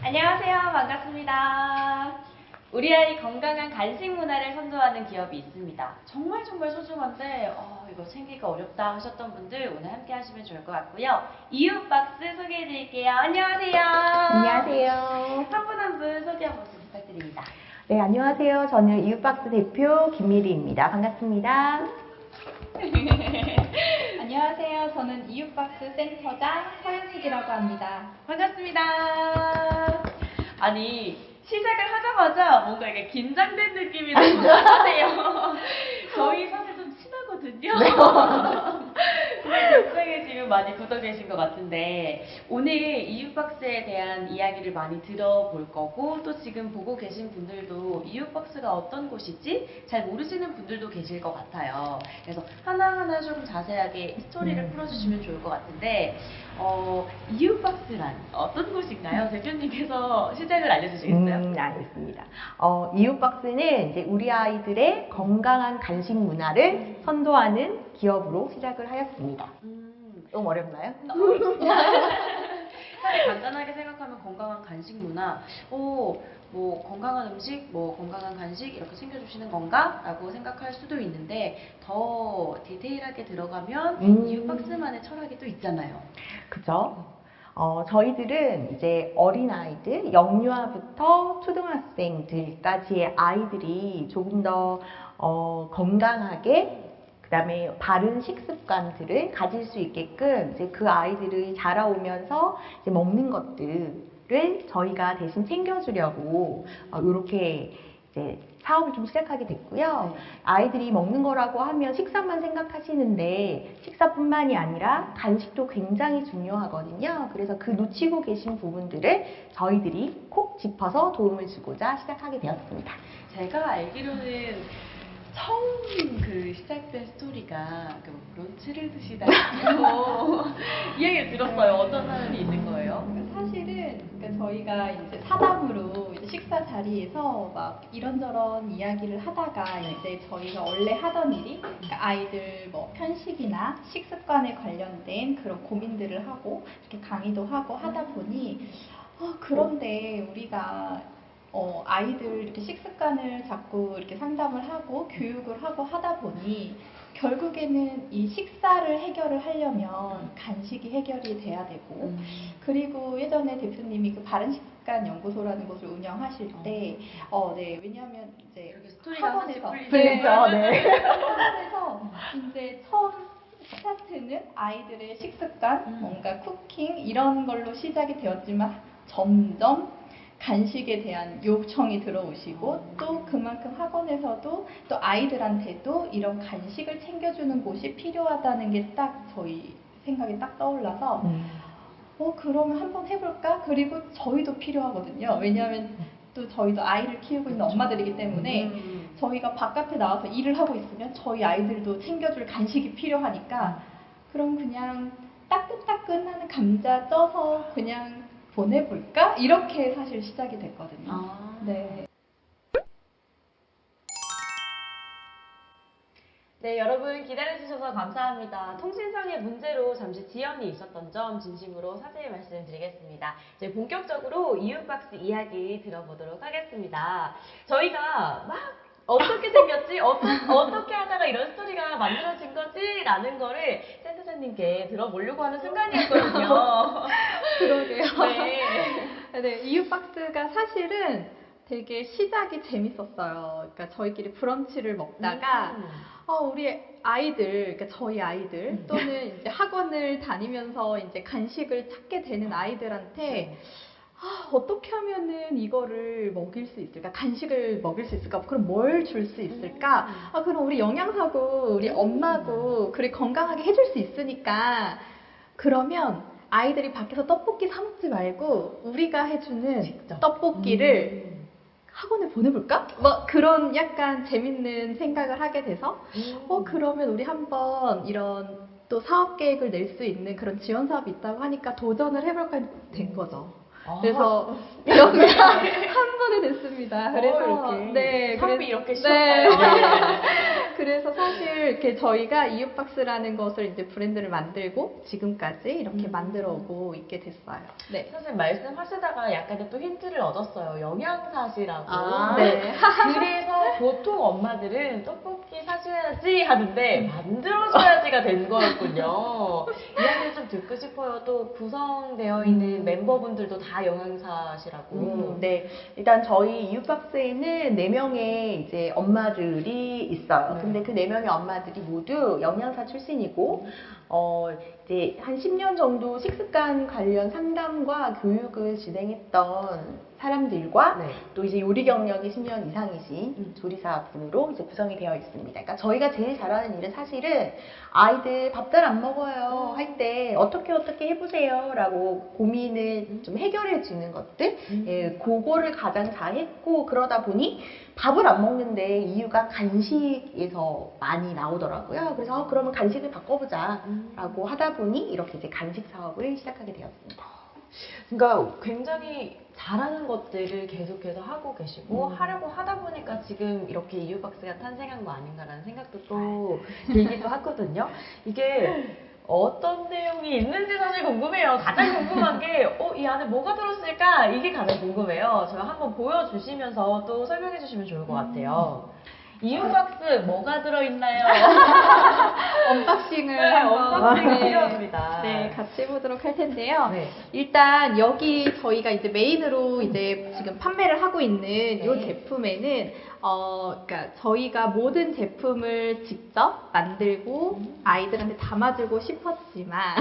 안녕하세요. 반갑습니다. 우리 아이 건강한 간식 문화를 선도하는 기업이 있습니다. 정말 소중한데 이거 챙기기가 어렵다 하셨던 분들 오늘 함께 하시면 좋을 것 같고요. 이웃박스 소개해 드릴게요. 안녕하세요. 안녕하세요. 한 분 한 분 소개 한 번씩 부탁드립니다. 네, 안녕하세요. 저는 이웃박스 대표 김미리입니다. 반갑습니다. 안녕하세요. 저는 이웃박스 센터장 서현숙이라고 합니다. 반갑습니다. 아니 시작을 하자마자 뭔가 이게 긴장된 느낌이 너무 나네요. 저희 사실 좀 친하거든요. 굉장히 지금 많이 굳어 계신 것 같은데 오늘 이웃박스에 대한 이야기를 많이 들어볼 거고 또 지금 보고 계신 분들도 이웃박스가 어떤 곳이지 잘 모르시는 분들도 계실 것 같아요. 그래서 하나하나 좀 자세하게 스토리를 풀어주시면 좋을 것 같은데 이웃박스란 어떤 곳인가요? 대표님께서 시작을 알려주시겠어요? 알겠습니다. 이웃박스는 이제 우리 아이들의 건강한 간식 문화를 선도하는 기업으로 시작을 하였습니다. 너무 어렵나요? 사실 간단하게 생각하면 건강한 간식 문화, 뭐 건강한 음식, 뭐 건강한 간식 이렇게 챙겨주시는 건가? 라고 생각할 수도 있는데 더 디테일하게 들어가면 이웃박스만의 철학이 또 있잖아요. 그죠? 저희들은 이제 어린아이들, 영유아부터 초등학생들까지의 아이들이 조금 더 건강하게 그다음에 바른 식습관들을 가질 수 있게끔 이제 그 아이들이 자라오면서 이제 먹는 것들을 저희가 대신 챙겨주려고 이렇게 이제 사업을 좀 시작하게 됐고요. 아이들이 먹는 거라고 하면 식사만 생각하시는데 식사뿐만이 아니라 간식도 굉장히 중요하거든요. 그래서 그 놓치고 계신 부분들을 저희들이 콕 짚어서 도움을 주고자 시작하게 되었습니다. 제가 알기로는 처음 그 시작된 스토리가 런치를 드시다고 이야기를 들었어요. 어떤 사연이 있는 거예요? 사실은 저희가 이제 사담으로 이제 식사 자리에서 막 이런저런 이야기를 하다가 이제 저희가 원래 하던 일이 그러니까 아이들 뭐 편식이나 식습관에 관련된 그런 고민들을 하고 이렇게 강의도 하고 하다 보니 그런데 우리가 아이들 이렇게 식습관을 자꾸 이렇게 상담을 하고 교육을 하고 하다 보니 결국에는 이 식사를 해결을 하려면 간식이 해결이 돼야 되고 그리고 예전에 대표님이 그 바른 식습관 연구소라는 곳을 운영하실 때 네, 왜냐하면 이제 이렇게 스토리가 학원에서 하나씩 풀리죠. 네. 학원에서 이제 처음 스타트는 아이들의 식습관, 뭔가 쿠킹 이런 걸로 시작이 되었지만 점점 간식에 대한 요청이 들어오시고 또 그만큼 학원에서도 또 아이들한테도 이런 간식을 챙겨주는 곳이 필요하다는 게 딱 저희 생각에 딱 떠올라서 그러면 한번 해볼까? 그리고 저희도 필요하거든요. 왜냐하면 또 저희도 아이를 키우고 있는 엄마들이기 때문에 저희가 바깥에 나와서 일을 하고 있으면 저희 아이들도 챙겨줄 간식이 필요하니까 그럼 그냥 따끈따끈한 감자 쪄서 그냥 보내볼까? 이렇게 사실 시작이 됐거든요. 네. 네, 여러분 기다려주셔서 감사합니다. 통신상의 문제로 잠시 지연이 있었던 점 진심으로 사죄의 말씀드리겠습니다. 이제 본격적으로 이웃박스 이야기 들어보도록 하겠습니다. 저희가 막 어떻게 생겼지? 어떻게 하다가 이런 스토리가 만들어진 거지? 라는 거를 센터장님께 들어보려고 하는 순간이었거든요. 그러게요. 네. 네, 이웃박스가 사실은 되게 시작이 재밌었어요. 그러니까 저희끼리 브런치를 먹다가 우리 아이들, 그러니까 저희 아이들 또는 이제 학원을 다니면서 이제 간식을 찾게 되는 아이들한테 어떻게 하면은 이거를 먹일 수 있을까? 간식을 먹일 수 있을까? 그럼 뭘 줄 수 있을까? 그럼 우리 영양사고 우리 엄마고 그래 건강하게 해줄 수 있으니까 그러면 아이들이 밖에서 떡볶이 사 먹지 말고 우리가 해주는 직접. 떡볶이를 학원에 보내볼까? 뭐 그런 약간 재밌는 생각을 하게 돼서 그러면 우리 한번 이런 또 사업 계획을 낼 수 있는 그런 지원 사업이 있다고 하니까 도전을 해볼까 된 거죠. 그래서 이렇게 한 번에 됐습니다. 그래서 이렇게 네, 사업이 그래서- 이렇게 네. 시작해요. 그래서 사실 이렇게 저희가 이웃박스라는 것을 이제 브랜드를 만들고 지금까지 이렇게 만들어 오고 있게 됐어요. 네. 사실 말씀하시다가 약간의 또 힌트를 얻었어요. 영양사시라고. 아, 네. 그래서 보통 엄마들은 떡볶이 사줘야지 하는데 만들어줘야지가 된 거였군요. 이야기를 좀 듣고 싶어요. 또 구성되어 있는 멤버분들도 다 영양사시라고. 네. 일단 저희 이웃박스에는 4명의 이제 엄마들이 있어요. 네. 근데 그 4명의 엄마들이 모두 영양사 출신이고, 이제 한 10년 정도 식습관 관련 상담과 교육을 진행했던 사람들과 네. 또 이제 요리 경력이 10년 이상이신 조리사분으로 이제 구성이 되어 있습니다. 그러니까 저희가 제일 잘하는 일은 사실은 아이들 밥 잘 안 먹어요 할 때 어떻게 해보세요 라고 고민을 좀 해결해 주는 것들, 예, 그거를 가장 잘했고, 그러다 보니 밥을 안 먹는데 이유가 간식에서 많이 나오더라고요. 그래서 그러면 간식을 바꿔보자 라고 하다 보니 이렇게 이제 간식 사업을 시작하게 되었습니다. 그러니까 굉장히 잘하는 것들을 계속해서 하고 계시고 하려고 하다 보니까 지금 이렇게 이유박스가 탄생한 거 아닌가라는 생각도 또 들기도 하거든요. 이게 어떤 내용이 있는지 사실 궁금해요. 가장 궁금한 게 이 안에 뭐가 들었을까? 이게 가장 궁금해요. 제가 한번 보여주시면서 또 설명해 주시면 좋을 것 같아요. 이유박스 뭐가 들어있나요? 언박싱을 네, 한번 언박싱이 네. 필요합니다. 네, 같이 해보도록 할 텐데요. 네. 일단 여기 저희가 이제 메인으로 이제 지금 판매를 하고 있는 이 제품에는 그러니까 저희가 모든 제품을 직접 만들고 아이들한테 담아주고 싶었지만,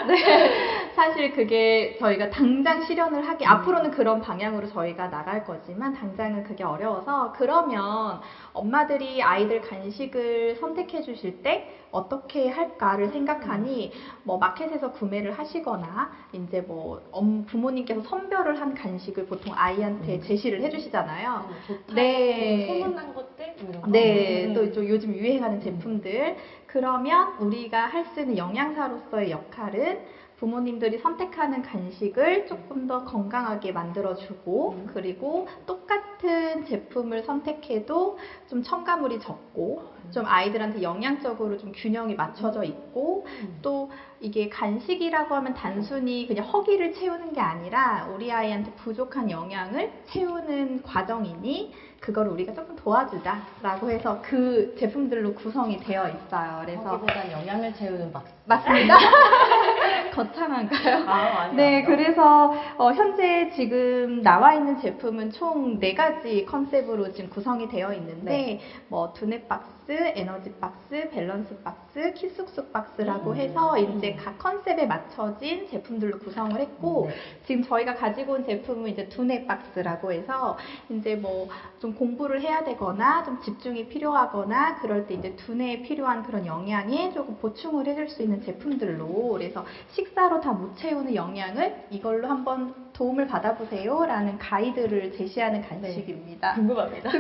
네, 사실 그게 저희가 당장 실현을 하기, 앞으로는 그런 방향으로 저희가 나갈 거지만 당장은 그게 어려워서, 그러면 엄마들이 아이들 간식을 선택해 주실 때 어떻게 할까를 생각하니, 뭐 마켓에서 구매를 하시거나 이제 뭐 부모님께서 선별을 한 간식을 보통 아이한테 제시를 해주시잖아요. 좋다. 네. 소문난 것들 뭐 이런 거. 네, 또 요즘 유행하는 제품들. 그러면 우리가 할 수 있는 영양사로서의 역할은 부모님들이 선택하는 간식을 조금 더 건강하게 만들어주고, 그리고 똑같은 제품을 선택해도 좀 첨가물이 적고, 좀 아이들한테 영양적으로 좀 균형이 맞춰져 있고, 또 이게 간식이라고 하면 단순히 그냥 허기를 채우는 게 아니라 우리 아이한테 부족한 영양을 채우는 과정이니 그걸 우리가 조금 도와주자라고 해서 그 제품들로 구성이 되어 있어요. 그래서 거기보단 영양을 채우는 박스. 맞습니다. 거창한가요? 아니요. 네, 그래서 현재 지금 나와 있는 제품은 총 4가지 컨셉으로 지금 구성이 되어 있는데, 뭐 두뇌 박스, 에너지 박스, 밸런스 박스, 키쑥쑥 박스라고 해서 이제 각 컨셉에 맞춰진 제품들로 구성을 했고, 지금 저희가 가지고 온 제품은 이제 두뇌 박스라고 해서 이제 뭐 좀 공부를 해야 되거나 좀 집중이 필요하거나 그럴 때 이제 두뇌에 필요한 그런 영양에 조금 보충을 해줄 수 있는 제품들로, 그래서 식사로 다 못 채우는 영양을 이걸로 한번 도움을 받아보세요 라는 가이드를 제시하는 간식입니다. 궁금합니다.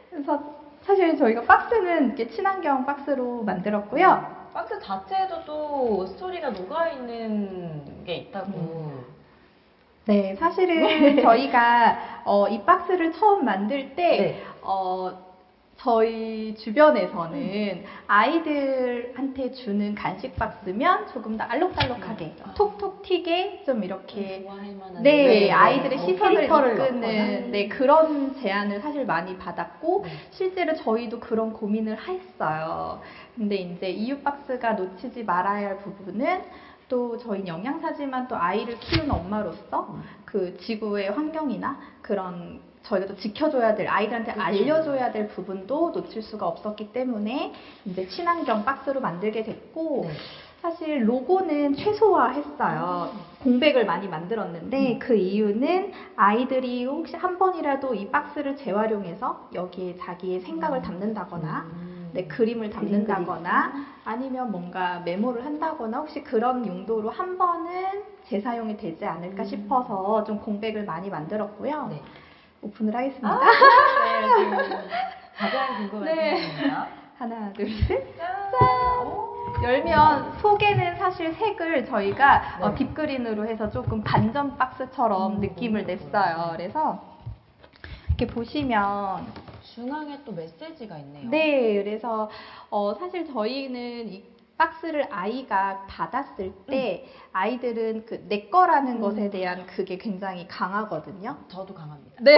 그래서 사실 저희가 박스는 이렇게 친환경 박스로 만들었고요. 박스 자체에도 또 스토리가 녹아있는 게 있다고. 네, 사실은 저희가 이 박스를 처음 만들 때 저희 주변에서는 아이들한테 주는 간식 박스면 조금 더 알록달록하게 톡톡 튀게 좀 이렇게 좋아할 만한. 네, 아이들의 시선을 캐릭터를 이끄는 넣거나. 네, 그런 제안을 사실 많이 받았고, 실제로 저희도 그런 고민을 했어요. 근데 이제 이유 박스가 놓치지 말아야 할 부분은, 또 저희 영양사지만 또 아이를 키우는 엄마로서 그 지구의 환경이나 그런 저희가 또 지켜줘야 될, 아이들한테 알려줘야 될 부분도 놓칠 수가 없었기 때문에 이제 친환경 박스로 만들게 됐고, 사실 로고는 최소화했어요. 공백을 많이 만들었는데 그 이유는 아이들이 혹시 한 번이라도 이 박스를 재활용해서 여기에 자기의 생각을 담는다거나 네, 그림을 담는다거나 아니면 뭔가 메모를 한다거나 혹시 그런 용도로 한 번은 재사용이 되지 않을까 싶어서 좀 공백을 많이 만들었고요. 네. 오픈을 하겠습니다. 네, 가장 궁금한 네. 질문입니다. 하나, 둘, 셋. 짠! 열면 속에는 사실 색을 저희가 딥그린으로 해서 조금 반전 박스처럼 느낌을 냈어요. 그래서 이렇게 보시면 중앙에 또 메시지가 있네요. 네, 그래서 사실 저희는 이 박스를 아이가 받았을 때 아이들은 그 내 거라는 것에 대한 그게 굉장히 강하거든요. 저도 강합니다. 네.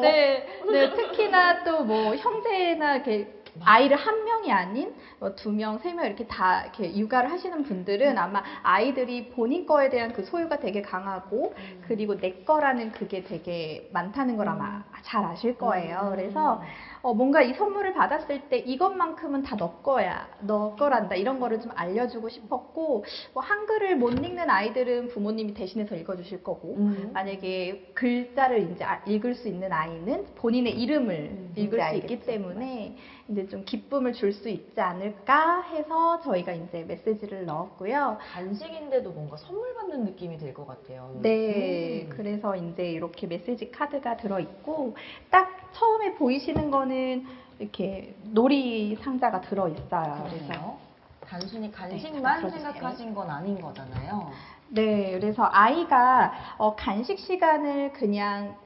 네, 네, 특히나 또 뭐 형제나 이렇게 아이를 한 명이 아닌 뭐 2명, 3명 이렇게 다 이렇게 육아를 하시는 분들은 아마 아이들이 본인 거에 대한 그 소유가 되게 강하고 그리고 내 거라는 그게 되게 많다는 걸 아마 잘 아실 거예요. 그래서 뭔가 이 선물을 받았을 때 이것만큼은 다 너 거야, 너 거란다 이런 거를 좀 알려주고 싶었고 뭐 한글을 못 읽는 아이들은 부모님이 대신해서 읽어주실 거고 만약에 글자를 이제 읽을 수 있는 아이는 본인의 이름을 읽을 수 있기 때문에 이제 좀 기쁨을 줄 수 있지 않을까 해서 저희가 이제 메시지를 넣었고요. 간식인데도 뭔가 선물 받는 느낌이 들 것 같아요. 네, 그래서 이제 이렇게 메시지 카드가 들어있고 딱 처음에 보이시는 거는 이렇게 놀이 상자가 들어있어요. 그래서 단순히 네, 간식만 들어주세요. 생각하신 건 아닌 거잖아요. 네, 그래서 아이가 간식 시간을 그냥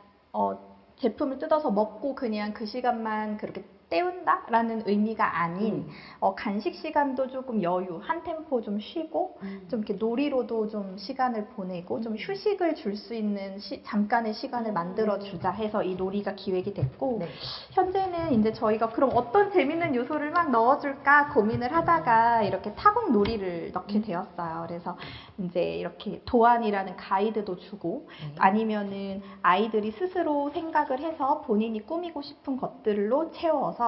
제품을 뜯어서 먹고 그냥 그 시간만 그렇게 때운다라는 의미가 아닌 간식 시간도 조금 여유, 한 템포 좀 쉬고 좀 이렇게 놀이로도 좀 시간을 보내고 좀 휴식을 줄 수 있는 잠깐의 시간을 만들어 주자 해서 이 놀이가 기획이 됐고 네. 현재는 이제 저희가 그럼 어떤 재밌는 요소를 막 넣어줄까 고민을 하다가 이렇게 타국 놀이를 넣게 되었어요. 그래서 이제 이렇게 도안이라는 가이드도 주고 아니면은 아이들이 스스로 생각을 해서 본인이 꾸미고 싶은 것들로 채워서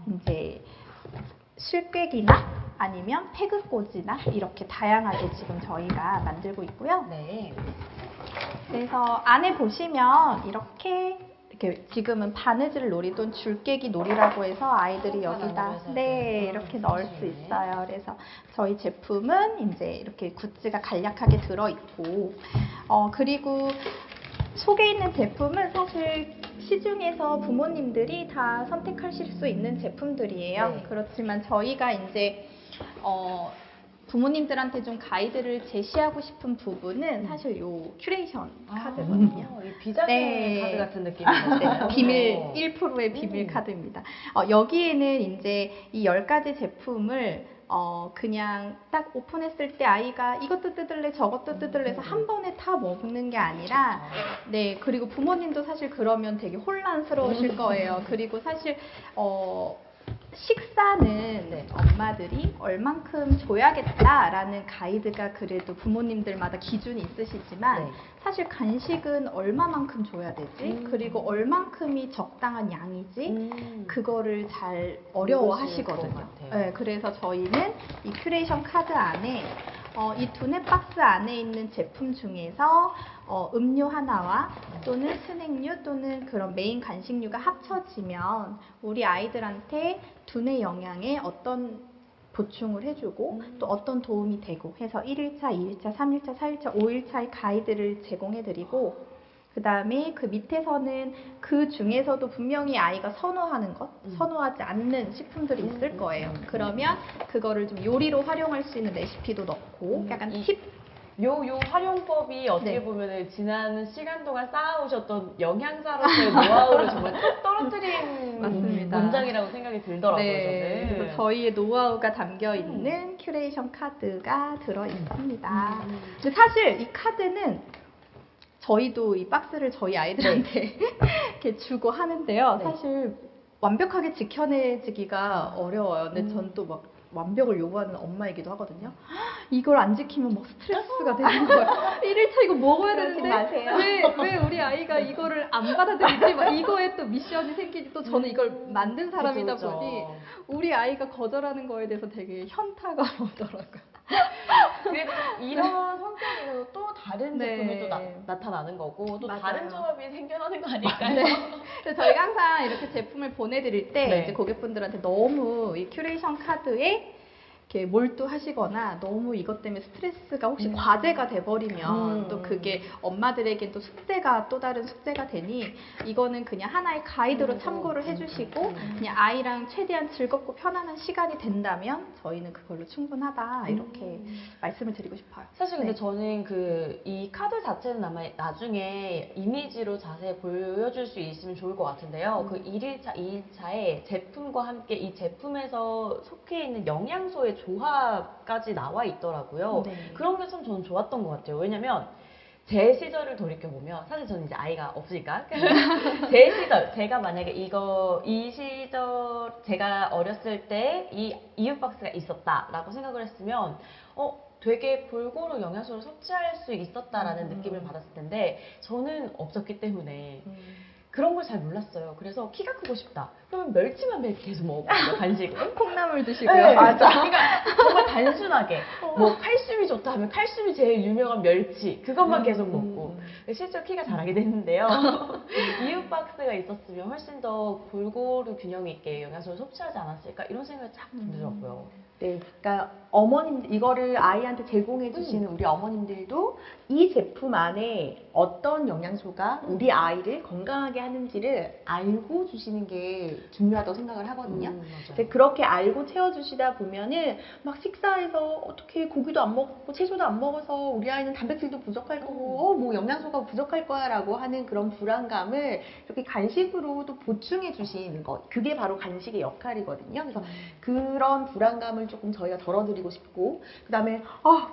이제 실꾀기나 아니면 패그꽂이나 이렇게 다양하게 지금 저희가 만들고 있고요. 네. 그래서 안에 보시면 이렇게 지금은 바느질 놀이 또는 줄깨기 놀이라고 해서 아이들이 여기다 이렇게 넣을 수 있어요. 그래서 저희 제품은 이제 이렇게 굿즈가 간략하게 들어있고 그리고 속에 있는 제품은 사실 시중에서 부모님들이 다 선택하실 수 있는 제품들이에요. 네. 그렇지만 저희가 이제 부모님들한테 좀 가이드를 제시하고 싶은 부분은 사실 요 큐레이션 카드거든요. 이 비자금 네. 카드 같은 느낌이거든요. 비밀 1%의 비밀 카드입니다. 여기에는 이제 이 10가지 제품을 그냥 딱 오픈했을 때 아이가 이것도 뜯을래 저것도 뜯을래 해서 한 번에 다 먹는 게 아니라 네, 그리고 부모님도 사실 그러면 되게 혼란스러우실 거예요. 그리고 사실 식사는 엄마들이 얼만큼 줘야겠다라는 가이드가 그래도 부모님들마다 기준이 있으시지만 사실 간식은 얼마만큼 줘야 되지? 그리고 얼만큼이 적당한 양이지? 그거를 잘 어려워하시거든요. 네, 그래서 저희는 이 큐레이션 카드 안에 이 두뇌 박스 안에 있는 제품 중에서 음료 하나와 또는 스낵류 또는 그런 메인 간식류가 합쳐지면 우리 아이들한테 두뇌 영양에 어떤 보충을 해주고 또 어떤 도움이 되고 해서 1일차, 2일차, 3일차, 4일차, 5일차의 가이드를 제공해드리고 그 다음에 그 밑에서는 그 중에서도 분명히 아이가 선호하는 것, 선호하지 않는 식품들이 있을 거예요. 그러면 그거를 좀 요리로 활용할 수 있는 레시피도 넣고 약간 팁? 요 활용법이 어떻게 보면 지난 시간 동안 쌓아오셨던 영양사로서의 노하우를 정말 뚝 떨어뜨린 맞습니다. 문장이라고 생각이 들더라고요. 네, 저는. 그래서 저희의 노하우가 담겨 있는 큐레이션 카드가 들어 있습니다. 근데 사실 이 카드는 저희도 이 박스를 저희 아이들한테 이렇게 주고 하는데요. 사실 완벽하게 지켜내지기가 어려워요. 근데 전 또 막 완벽을 요구하는 엄마이기도 하거든요. 이걸 안 지키면 막 스트레스가 되는 거예요. 1일차 이거 먹어야 되는데 왜 우리 아이가 이거를 안 받아들이지? 막 이거에 또 미션이 생기지. 또 저는 이걸 만든 사람이다 그쵸. 보니 우리 아이가 거절하는 거에 대해서 되게 현타가 오더라고요. 그래도 이런 성격에서 또 다른 네. 제품이 또 나타나는 거고 또 맞아요. 다른 조합이 생겨나는 거 아닐까요? 네. 그래서 저희가 항상 이렇게 제품을 보내드릴 때 네. 이제 고객분들한테 너무 이 큐레이션 카드에 이렇게 몰두하시거나 너무 이것 때문에 스트레스가 혹시 과제가 돼버리면 또 그게 엄마들에겐 또 숙제가 또 다른 숙제가 되니 이거는 그냥 하나의 가이드로 참고를 해주시고 그냥 아이랑 최대한 즐겁고 편안한 시간이 된다면 저희는 그걸로 충분하다 이렇게 말씀을 드리고 싶어요. 사실 근데 네. 저는 그 이 카드 자체는 아마 나중에 이미지로 자세히 보여줄 수 있으면 좋을 것 같은데요. 그 1일차, 2일차에 제품과 함께 이 제품에서 속해 있는 영양소의 조합까지 나와 있더라고요. 네. 그런 게 참 저는 좋았던 것 같아요. 왜냐면 제 시절을 돌이켜보면 사실 저는 이제 아이가 없으니까 제 시절 제가 만약에 이 시절 제가 어렸을 때 이 이유박스가 있었다라고 생각을 했으면 되게 골고루 영양소를 섭취할 수 있었다라는 느낌을 받았을 텐데 저는 없었기 때문에 그런 걸 잘 몰랐어요. 그래서 키가 크고 싶다. 그러면 멸치만 매일 계속 먹었거든요, 간식을. 콩나물 드시고요. 네, 맞아. 그러니까 정말 단순하게 뭐 칼슘이 좋다 하면 칼슘이 제일 유명한 멸치 그것만 계속 먹고 실제로 키가 자라게 됐는데요. 이유박스가 있었으면 훨씬 더 골고루 균형 있게 영양소를 섭취하지 않았을까 이런 생각이 참 들더라고요. 네, 그러니까 어머님 이거를 아이한테 제공해 주시는 우리 어머님들도 이 제품 안에 어떤 영양소가 우리 아이를 건강하게 하는지를 알고 주시는 게 중요하다고 생각을 하거든요. 맞아요. 근데 그렇게 알고 채워주시다 보면은 막 식사에서 어떻게 고기도 안 먹고 채소도 안 먹어서 우리 아이는 단백질도 부족할 거고 뭐 영양소가 부족할 거야라고 하는 그런 불안감을 이렇게 간식으로 또 보충해 주시는 것 그게 바로 간식의 역할이거든요. 그래서 그런 불안감을 조금 저희가 덜어드리고 싶고 그다음에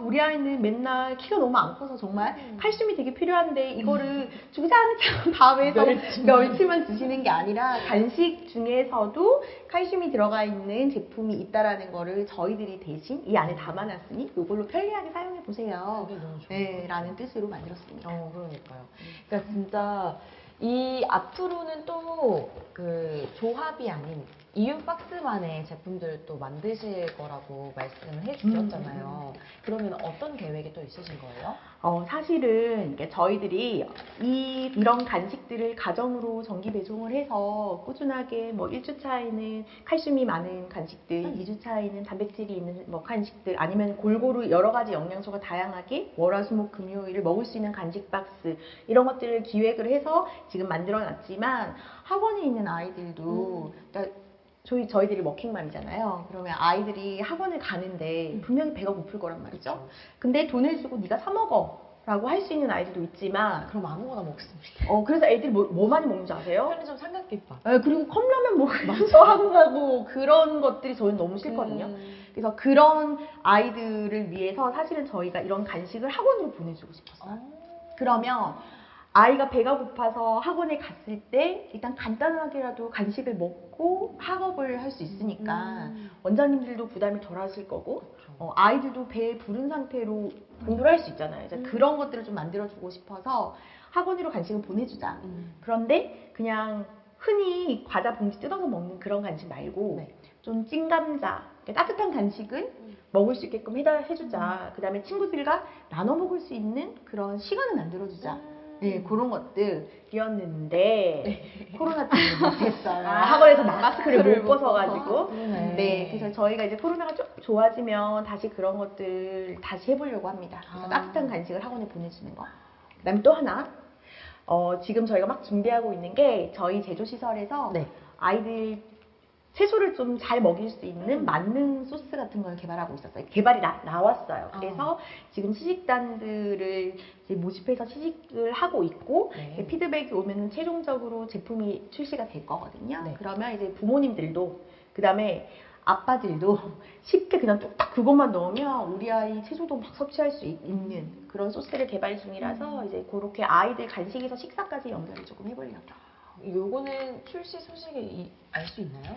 우리 아이는 맨날 키가 너무 안 커서 정말 칼슘이 되게 필요한데 이거를 주구장창 밥에서 멸치만 드시는 게 아니라 간식 중에서도 칼슘이 들어가 있는 제품이 있다라는 거를 저희들이 대신 이 안에 담아놨으니 이걸로 편리하게 사용해 보세요. 그게 너무 좋아요. 네, 라는 뜻으로 만들었습니다. 그러니까요. 그러니까 진짜 이 앞으로는 또 그 조합이 아닌 이유박스만의 제품들을 또 만드실 거라고 말씀을 해주셨잖아요. 그러면 어떤 계획이 또 있으신 거예요? 사실은 이게 저희들이 이런 간식들을 가정으로 정기 배송을 해서 꾸준하게 뭐 1주차에는 칼슘이 많은 간식들, 2주차에는 단백질이 있는 뭐 간식들, 아니면 골고루 여러 가지 영양소가 다양하게 월화수목 금요일을 먹을 수 있는 간식 박스 이런 것들을 기획을 해서 지금 만들어 놨지만 학원에 있는 아이들도 그러니까 저희들이 워킹맘이잖아요. 그러면 아이들이 학원을 가는데 분명히 배가 고플 거란 말이죠. 그렇죠. 근데 돈을 주고 네가 사 먹어 라고 할 수 있는 아이들도 있지만 그럼 아무거나 먹습니다. 그래서 애들이 뭐 많이 먹는지 아세요? 편의점 삼각김밥. 네, 그리고 컵라면 먹으면서 학원 가고 그런 것들이 저는 너무 싫거든요. 그래서 그런 아이들을 위해서 사실은 저희가 이런 간식을 학원으로 보내주고 싶었어요. 그러면 아이가 배가 고파서 학원에 갔을 때 일단 간단하게라도 간식을 먹고 학업을 할 수 있으니까 원장님들도 부담이 덜 하실 거고 아이들도 배에 부른 상태로 공부를 할 수 있잖아요. 그래서 그런 것들을 좀 만들어주고 싶어서 학원으로 간식을 보내주자. 그런데 그냥 흔히 과자 봉지 뜯어서 먹는 그런 간식 말고 좀 찐감자, 따뜻한 간식을 먹을 수 있게끔 해주자. 그 다음에 친구들과 나눠 먹을 수 있는 그런 시간을 만들어주자. 네, 그런 것들이었는데 코로나 때문에 못했어요. 학원에서 마스크를 못 벗어가지고. 네, 그래서 저희가 이제 코로나가 좀 좋아지면 다시 그런 것들 다시 해보려고 합니다. 그래서 따뜻한 간식을 학원에 보내주는 거. 그다음에 또 하나, 지금 저희가 막 준비하고 있는 게 저희 제조시설에서 아이들 채소를 좀 잘 먹일 수 있는 만능 소스 같은 걸 개발하고 있었어요. 개발이 나왔어요. 그래서 지금 시식단들을 이제 모집해서 시식을 하고 있고 피드백이 오면 최종적으로 제품이 출시가 될 거거든요. 그러면 이제 부모님들도 그 다음에 아빠들도 쉽게 그냥 뚝딱 그것만 넣으면 우리 아이 채소도 막 섭취할 수 있는 그런 소스를 개발 중이라서 이제 그렇게 아이들 간식에서 식사까지 연결을 조금 해보려고요. 요거는 출시 소식이 알 수 있나요?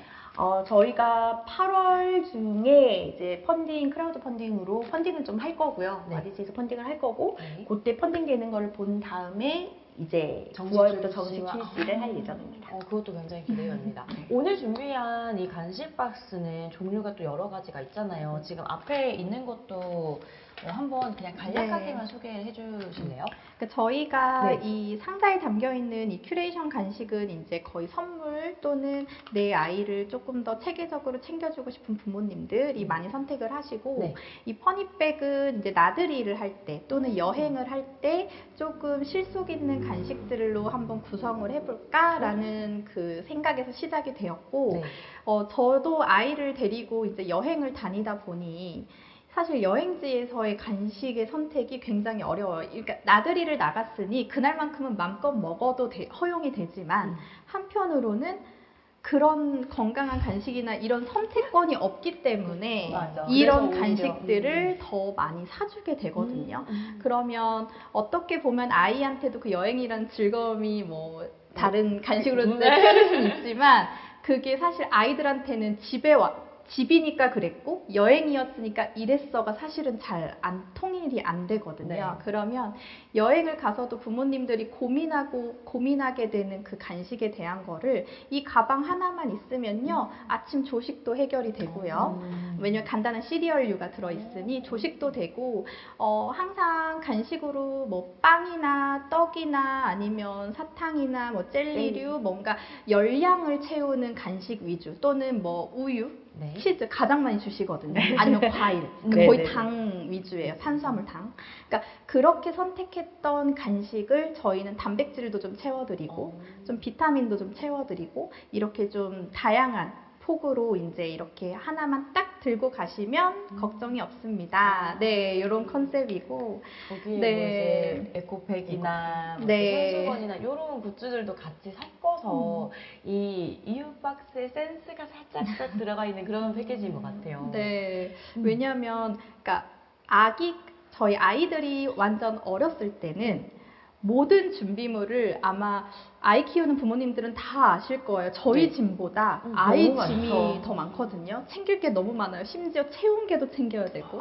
저희가 8월 중에 이제 크라우드 펀딩으로 펀딩을 좀 할 거고요. 마디스에서 펀딩을 할 거고, 그때 펀딩 되는 거를 본 다음에 이제 정식 9월부터 정식 출시와- 출시를 할 예정입니다. 그것도 굉장히 기대됩니다. 오늘 준비한 이 간식 박스는 종류가 또 여러 가지가 있잖아요. 지금 앞에 있는 것도 한번 그냥 간략하게만 소개를 해주실래요? 그러니까 저희가 네. 이 상자에 담겨 있는 이 큐레이션 간식은 이제 거의 선물 또는 내 아이를 조금 더 체계적으로 챙겨주고 싶은 부모님들이 많이 선택을 하시고, 네. 이 퍼니백은 이제 나들이를 할 때 또는 여행을 할 때 조금 실속 있는 간식들로 한번 구성을 해볼까라는 그 생각에서 시작이 되었고, 네. 저도 아이를 데리고 이제 여행을 다니다 보니 사실 여행지에서의 간식의 선택이 굉장히 어려워요. 그러니까 나들이를 나갔으니 그날만큼은 마음껏 먹어도 허용이 되지만 한편으로는 그런 건강한 간식이나 이런 선택권이 없기 때문에 맞아. 이런 그래서 오히려, 간식들을 더 많이 사주게 되거든요. 음. 그러면 어떻게 보면 아이한테도 그 여행이란 즐거움이 뭐 다른 간식으로 때릴 수는 있지만 그게 사실 아이들한테는 집이니까 그랬고 여행이었으니까 이랬어가 사실은 잘 통일이 안 되거든요. 네. 그러면 여행을 가서도 부모님들이 고민하게 되는 그 간식에 대한 거를 이 가방 하나만 있으면요, 아침 조식도 해결이 되고요. 왜냐면 간단한 시리얼류가 들어있으니 조식도 되고, 항상 간식으로 뭐 빵이나 떡이나 아니면 사탕이나 뭐 젤리류 뭔가 열량을 채우는 간식 위주 또는 뭐 우유, 네. 치즈 가장 많이 주시거든요. 아니면 과일. 그러니까 네, 거의 네, 네. 당 위주예요. 탄수화물 당. 그러니까 그렇게 선택했던 간식을 저희는 단백질도 좀 채워드리고 좀 비타민도 좀 채워드리고 이렇게 좀 다양한 폭으로 이제 이렇게 하나만 딱 들고 가시면 걱정이 없습니다. 네, 이런 컨셉이고. 거기에 네. 뭐 이제 에코백이나 뭐 네. 손수건이나 이런 굿즈들도 같이 섞어서 이 이유 박스의 센스가 살짝 딱 들어가 있는 그런 패키지인 것 같아요. 네, 왜냐하면 그러니까 저희 아이들이 완전 어렸을 때는 모든 준비물을 아마 아이 키우는 부모님들은 다 아실 거예요. 저희 네. 짐보다 아이 너무 짐이 많죠. 더 많거든요. 챙길 게 너무 많아요. 심지어 체온계도 챙겨야 되고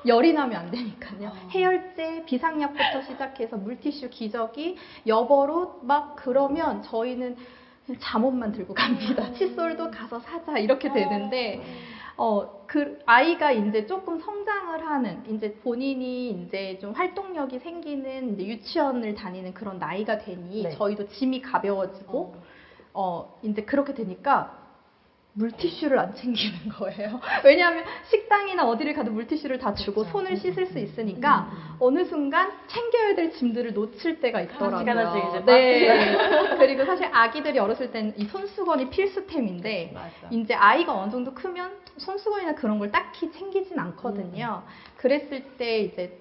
열이 나면 안 되니까요. 해열제, 비상약부터 시작해서 물티슈, 기저귀, 여벌옷 막 그러면 저희는 그냥 잠옷만 들고 갑니다. 칫솔도 가서 사자 이렇게 되는데 그 아이가 이제 조금 성장을 하는, 이제 본인이 이제 좀 활동력이 생기는 이제 유치원을 다니는 그런 나이가 되니 네. 저희도 짐이 가벼워지고 이제 그렇게 되니까 물티슈를 안 챙기는 거예요. 왜냐하면 식당이나 어디를 가도 물티슈를 다 주고 그렇죠. 손을 씻을 수 있으니까 어느 순간 챙겨야 될 짐들을 놓칠 때가 있더라고요. 하나씩 이제 네. 그리고 사실 아기들이 어렸을 때는 이 손수건이 필수템인데 맞아. 이제 아이가 어느 정도 크면 손수건이나 그런 걸 딱히 챙기진 않거든요. 그랬을 때 이제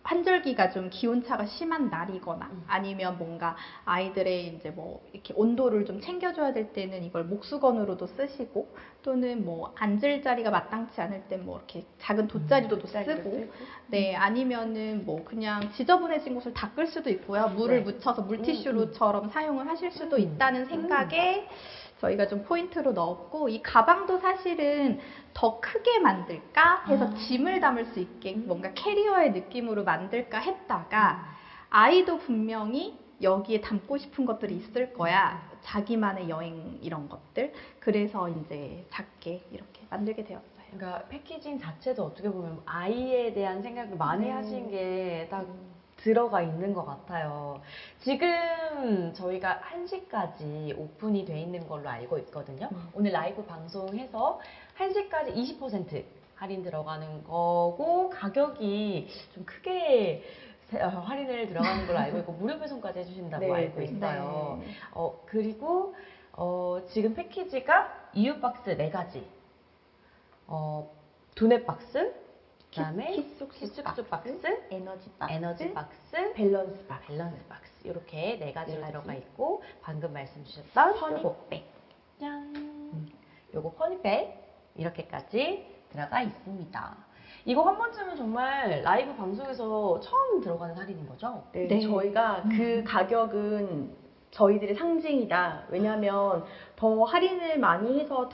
환절기가 좀 기온차가 심한 날이거나 아니면 뭔가 아이들의 이제 뭐 이렇게 온도를 좀 챙겨줘야 될 때는 이걸 목수건으로도 쓰시고 또는 뭐 앉을 자리가 마땅치 않을 땐 뭐 이렇게 작은 돗자리로도 쓰고 네 아니면은 뭐 그냥 지저분해진 곳을 닦을 수도 있고요. 물을 네. 묻혀서 물티슈로처럼 사용을 하실 수도 있다는 생각에 저희가 좀 포인트로 넣었고 이 가방도 사실은 더 크게 만들까 해서 짐을 담을 수 있게 뭔가 캐리어의 느낌으로 만들까 했다가 아이도 분명히 여기에 담고 싶은 것들이 있을 거야. 자기만의 여행 이런 것들. 그래서 이제 작게 이렇게 만들게 되었어요. 그러니까 패키징 자체도 어떻게 보면 아이에 대한 생각을 많이 하신 게 딱 들어가 있는 것 같아요. 지금 저희가 1시까지 오픈이 돼 있는 걸로 알고 있거든요. 오늘 라이브 방송해서 1시까지 20% 할인 들어가는 거고 가격이 좀 크게 할인을 들어가는 걸로 알고 있고 무료 배송까지 해주신다고 네, 알고 네. 있어요. 네. 그리고 지금 패키지가 이유 박스 4가지, 두뇌 박스, 그다음에 키쑥쑥 박스, 에너지 박스, 에너지 박스, 밸런스 박스. 밸런스 박스 이렇게 4가지로 네 가지. 들어가 있고 방금 말씀 주셨던 퍼니백. 짠! 요거 퍼니백 이렇게까지 들어가 있습니다. 이거 한 번쯤은 정말 라이브 방송에서 처음 들어가는 할인인 거죠? 네, 네. 저희가 그 가격은 저희들의 상징이다. 왜냐하면 더 할인을 많이 해서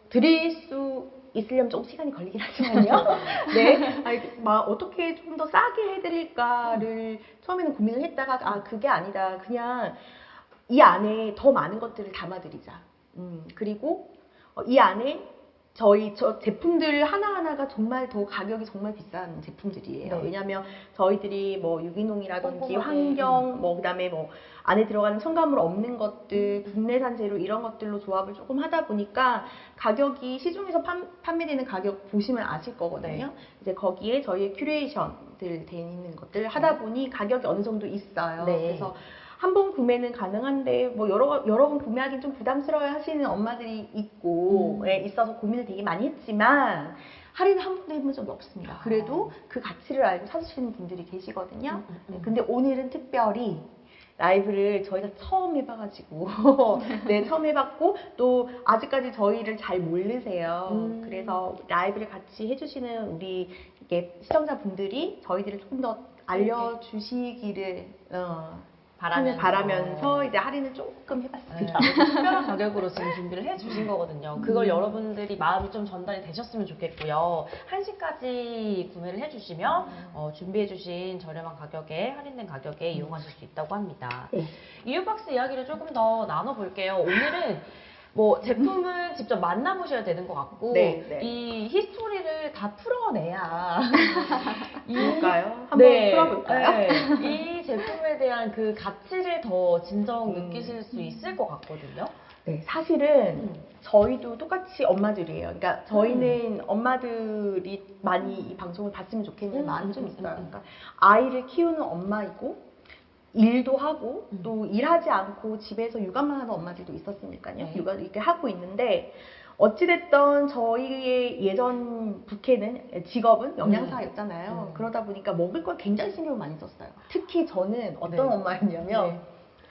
드릴 수 있으려면 조금 시간이 걸리긴 하지만요. 네, 아니, 막 어떻게 좀 더 싸게 해드릴까를 처음에는 고민을 했다가 아 그게 아니다. 그냥 이 안에 더 많은 것들을 담아드리자. 그리고 이 안에 저 제품들 하나하나가 정말 더 가격이 정말 비싼 제품들이에요. 네. 왜냐하면 저희들이 뭐 유기농이라든지 꼼꼼하게, 환경, 뭐 그다음에 뭐 안에 들어가는 첨가물 없는 것들, 국내산 재료 이런 것들로 조합을 조금 하다 보니까 가격이 시중에서 판매되는 가격 보시면 아실 거거든요. 네. 이제 거기에 저희의 큐레이션들 돼 있는 것들 하다 보니 가격이 어느 정도 있어요. 네. 그래서 한 번 구매는 가능한데 뭐 여러 번 구매하기는 좀 부담스러워 하시는 엄마들이 있고 예, 있어서 고민을 되게 많이 했지만 할인을 한 번도 해본 적이 없습니다. 그래도 그 가치를 알고 사주시는 분들이 계시거든요. 네, 근데 오늘은 특별히 라이브를 저희가 처음 해봐가지고 네 처음 해봤고 또 아직까지 저희를 잘 모르세요. 그래서 라이브를 같이 해주시는 우리 이렇게 시청자분들이 저희들을 조금 더 알려주시기를 바라면서 이제 할인을 조금 해봤습니다. 네, 특별한 가격으로 지금 준비를 해주신 거거든요. 그걸 여러분들이 마음이 좀 전달이 되셨으면 좋겠고요. 1시까지 구매를 해주시면 준비해주신 저렴한 가격에 할인된 가격에 이용하실 수 있다고 합니다. 네. 이유박스 이야기를 조금 더 나눠볼게요. 오늘은 뭐 제품은 직접 만나보셔야 되는 것 같고 네, 네. 이 히스토리를 다 풀어내야 볼까요? 한번 네, 풀어볼까요? 네. 이 제품에 대한 그 가치를 더 진정 느끼실 수 있을 것 같거든요. 네, 사실은 저희도 똑같이 엄마들이에요. 그러니까 저희는 엄마들이 많이 이 방송을 봤으면 좋겠는 마음이 좀 있어요. 그러니까 아이를 키우는 엄마이고 일도 하고 또 일하지 않고 집에서 육아만 하는 엄마들도 있었으니까요. 네. 육아 이렇게 하고 있는데 어찌됐던 저희의 예전 부캐는 직업은 영양사였잖아요. 그러다 보니까 먹을 걸 굉장히 신경을 많이 썼어요. 특히 저는 어떤 네. 엄마였냐면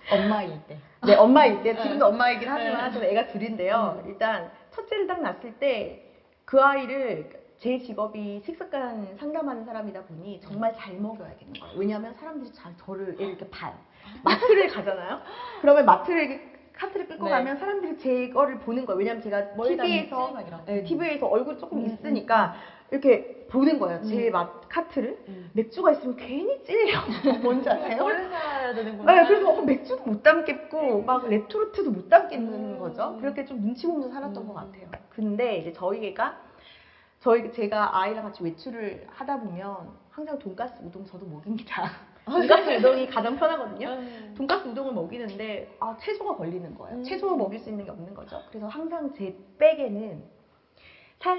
엄마일 때. 네, 엄마일 때, 지금도 엄마이긴 하지만 저는 애가 둘인데요. 일단 첫째를 딱 낳았을 때 그 아이를 제 직업이 식습관 상담하는 사람이다 보니 정말 잘 먹여야겠는 거예요. 왜냐하면 사람들이 저를 이렇게 마트를 가잖아요. 그러면 마트를 이렇게 카트를 끌고 네. 가면 사람들이 제 거를 보는 거예요. 왜냐하면 제가 머리다 TV에서 밑에 막 이런 거. TV에서 얼굴이 조금 있으니까 이렇게 보는 거예요. 제 카트를. 맥주가 있으면 괜히 찔려요. 뭔지 아세요? 얼른 사야 되는구나. 네, 그래서 맥주도 못 담겠고 막 레토르트도 못 담겠는 거죠. 그렇게 좀 눈치 보면서 살았던 것 같아요. 근데 이제 제가 아이랑 같이 외출을 하다 보면 항상 돈가스 우동 저도 먹입니다. 돈가스 우동이 가장 편하거든요. 돈가스 우동을 먹이는데 채소가 걸리는 거예요. 채소가 먹일 수 있는 게 없는 거죠. 그래서 항상 제 백에는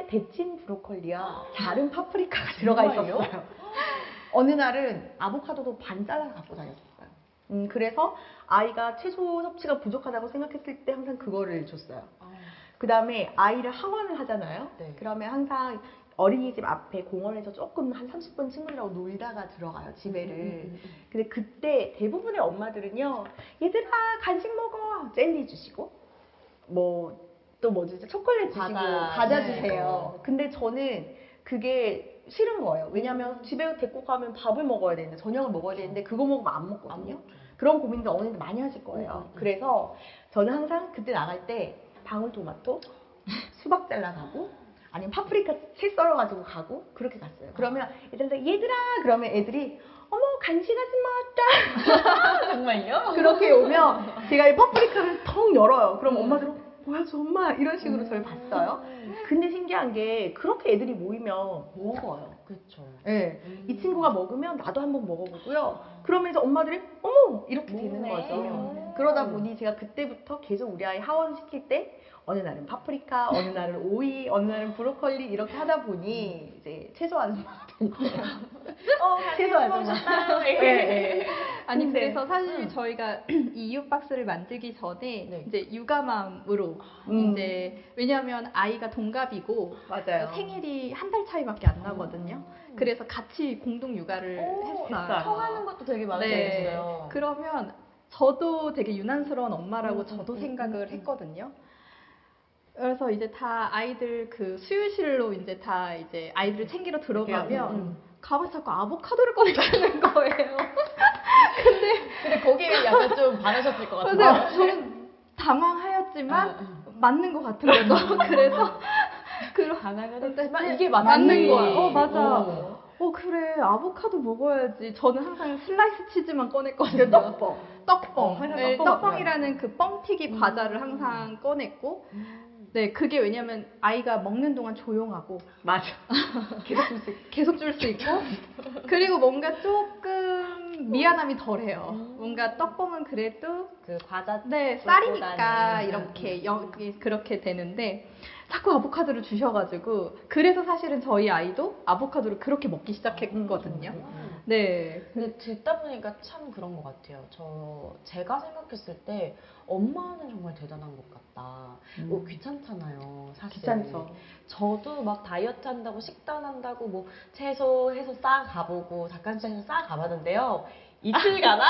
데친 브로콜리와 자른 파프리카가 들어가 정말요? 있었어요. 어느 날은 아보카도도 반 잘라서 갖고 다녔어요. 그래서 아이가 채소 섭취가 부족하다고 생각했을 때 항상 그거를 줬어요. 그 다음에 아이를 하원을 하잖아요. 네. 그러면 항상 어린이집 앞에 공원에서 조금 한 30분 친구들하고 놀다가 들어가요, 집에를. 근데 그때 대부분의 엄마들은요, 얘들아, 간식 먹어! 젤리 주시고, 또 뭐 주죠? 초콜릿 주시고, 과자 네. 주세요. 근데 저는 그게 싫은 거예요. 왜냐면 집에 데리고 가면 밥을 먹어야 되는데, 저녁을 먹어야 되는데, 그거 먹으면 안 먹거든요. 그런 고민들 어머님들 많이 하실 거예요. 그래서 저는 항상 그때 나갈 때 방울토마토, 수박 잘라가고 아니면 파프리카 채 썰어가지고 가고 그렇게 갔어요. 그러면 얘들아 그러면 애들이 어머 간식 아줌마 왔다. 정말요? 그렇게 오면 제가 이 파프리카를 텅 열어요. 그럼 엄마들은 뭐야 저 엄마 이런 식으로 저를 봤어요. 근데 신기한 게 그렇게 애들이 모이면 먹어요. 그렇죠. 네. 이 친구가 먹으면 나도 한번 먹어보고요. 그러면서 엄마들이 어머 이렇게 되는 거죠. 그러다 보니 제가 그때부터 계속 우리 아이 하원 시킬 때 어느 날은 파프리카, 어느 날은 오이, 어느 날은 브로콜리 이렇게 하다 보니 이제 채소 아줌마가 된 거예요. 채소 아줌마. 네. 아니 근데, 그래서 사실 저희가 이 이웃박스를 만들기 전에 네. 이제 육아맘으로 이제 왜냐하면 아이가 동갑이고 맞아요. 생일이 한 달 차이밖에 안 나거든요. 그래서 같이 공동 육아를 했어요. 청하는 것도 되게 많았어요. 그러면 저도 되게 유난스러운 엄마라고 저도 생각을 했거든요. 그래서 이제 다 아이들 그 수유실로 이제 아이들을 챙기러 들어가면 가방 자꾸 아보카도를 꺼내주는 거예요. 근데 거기에 약간 좀 반하셨을 것 같아요. 그래서 저는 당황하였지만 맞는 것 같은 거죠. 강하긴 근데 했지만 이게 맞지. 맞는 거야. 맞아. 어. 그래, 아보카도 먹어야지. 저는 항상 슬라이스 치즈만 꺼냈거든요. 떡뻥. 떡뻥. 항상 네, 떡뻥 떡뻥이라는 그 뻥튀기 과자를 항상 꺼냈고, 네, 그게 왜냐면 아이가 먹는 동안 조용하고, 맞아. 계속 줄 수 있고. 계속 줄 수 있고, 그리고 뭔가 조금 미안함이 덜해요. 뭔가 떡뻥은 그래도 그 과자 네, 맛보다는. 쌀이니까 이렇게 그렇게 되는데 자꾸 아보카도를 주셔가지고 그래서 사실은 저희 아이도 아보카도를 그렇게 먹기 시작했거든요. 네. 근데 듣다 보니까 참 그런 것 같아요. 제가 생각했을 때 엄마는 정말 대단한 것 같다. 귀찮잖아요, 사실. 귀찮죠. 저도 막 다이어트 한다고 식단 한다고 뭐 채소 해서 싸 가보고 닭가슴살 해서 싸 가봤는데요. 이틀 가나?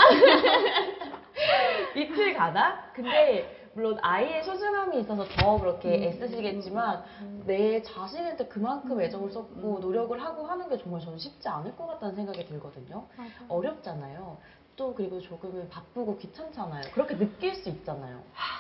이틀 가나? 근데 물론 아이의 소중함이 있어서 더 그렇게 애쓰시겠지만 내 자신한테 그만큼 애정을 쏟고 노력을 하고 하는 게 정말 저는 쉽지 않을 것 같다는 생각이 들거든요. 어렵잖아요. 또 그리고 조금은 바쁘고 귀찮잖아요. 그렇게 느낄 수 있잖아요.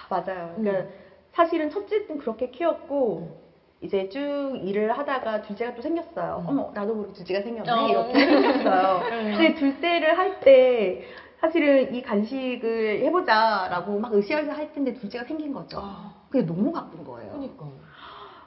맞아요. 그러니까 사실은 첫째는 그렇게 키웠고 이제 쭉 일을 하다가 둘째가 또 생겼어요. 어머, 나도 모르게 둘째가 생겼네. 이렇게 생겼어요. 근데 둘째를 할 때 사실은 이 간식을 해보자라고 막 으쌰으쌰 할 텐데 둘째가 생긴 거죠. 그게 너무 바쁜 거예요. 그러니까.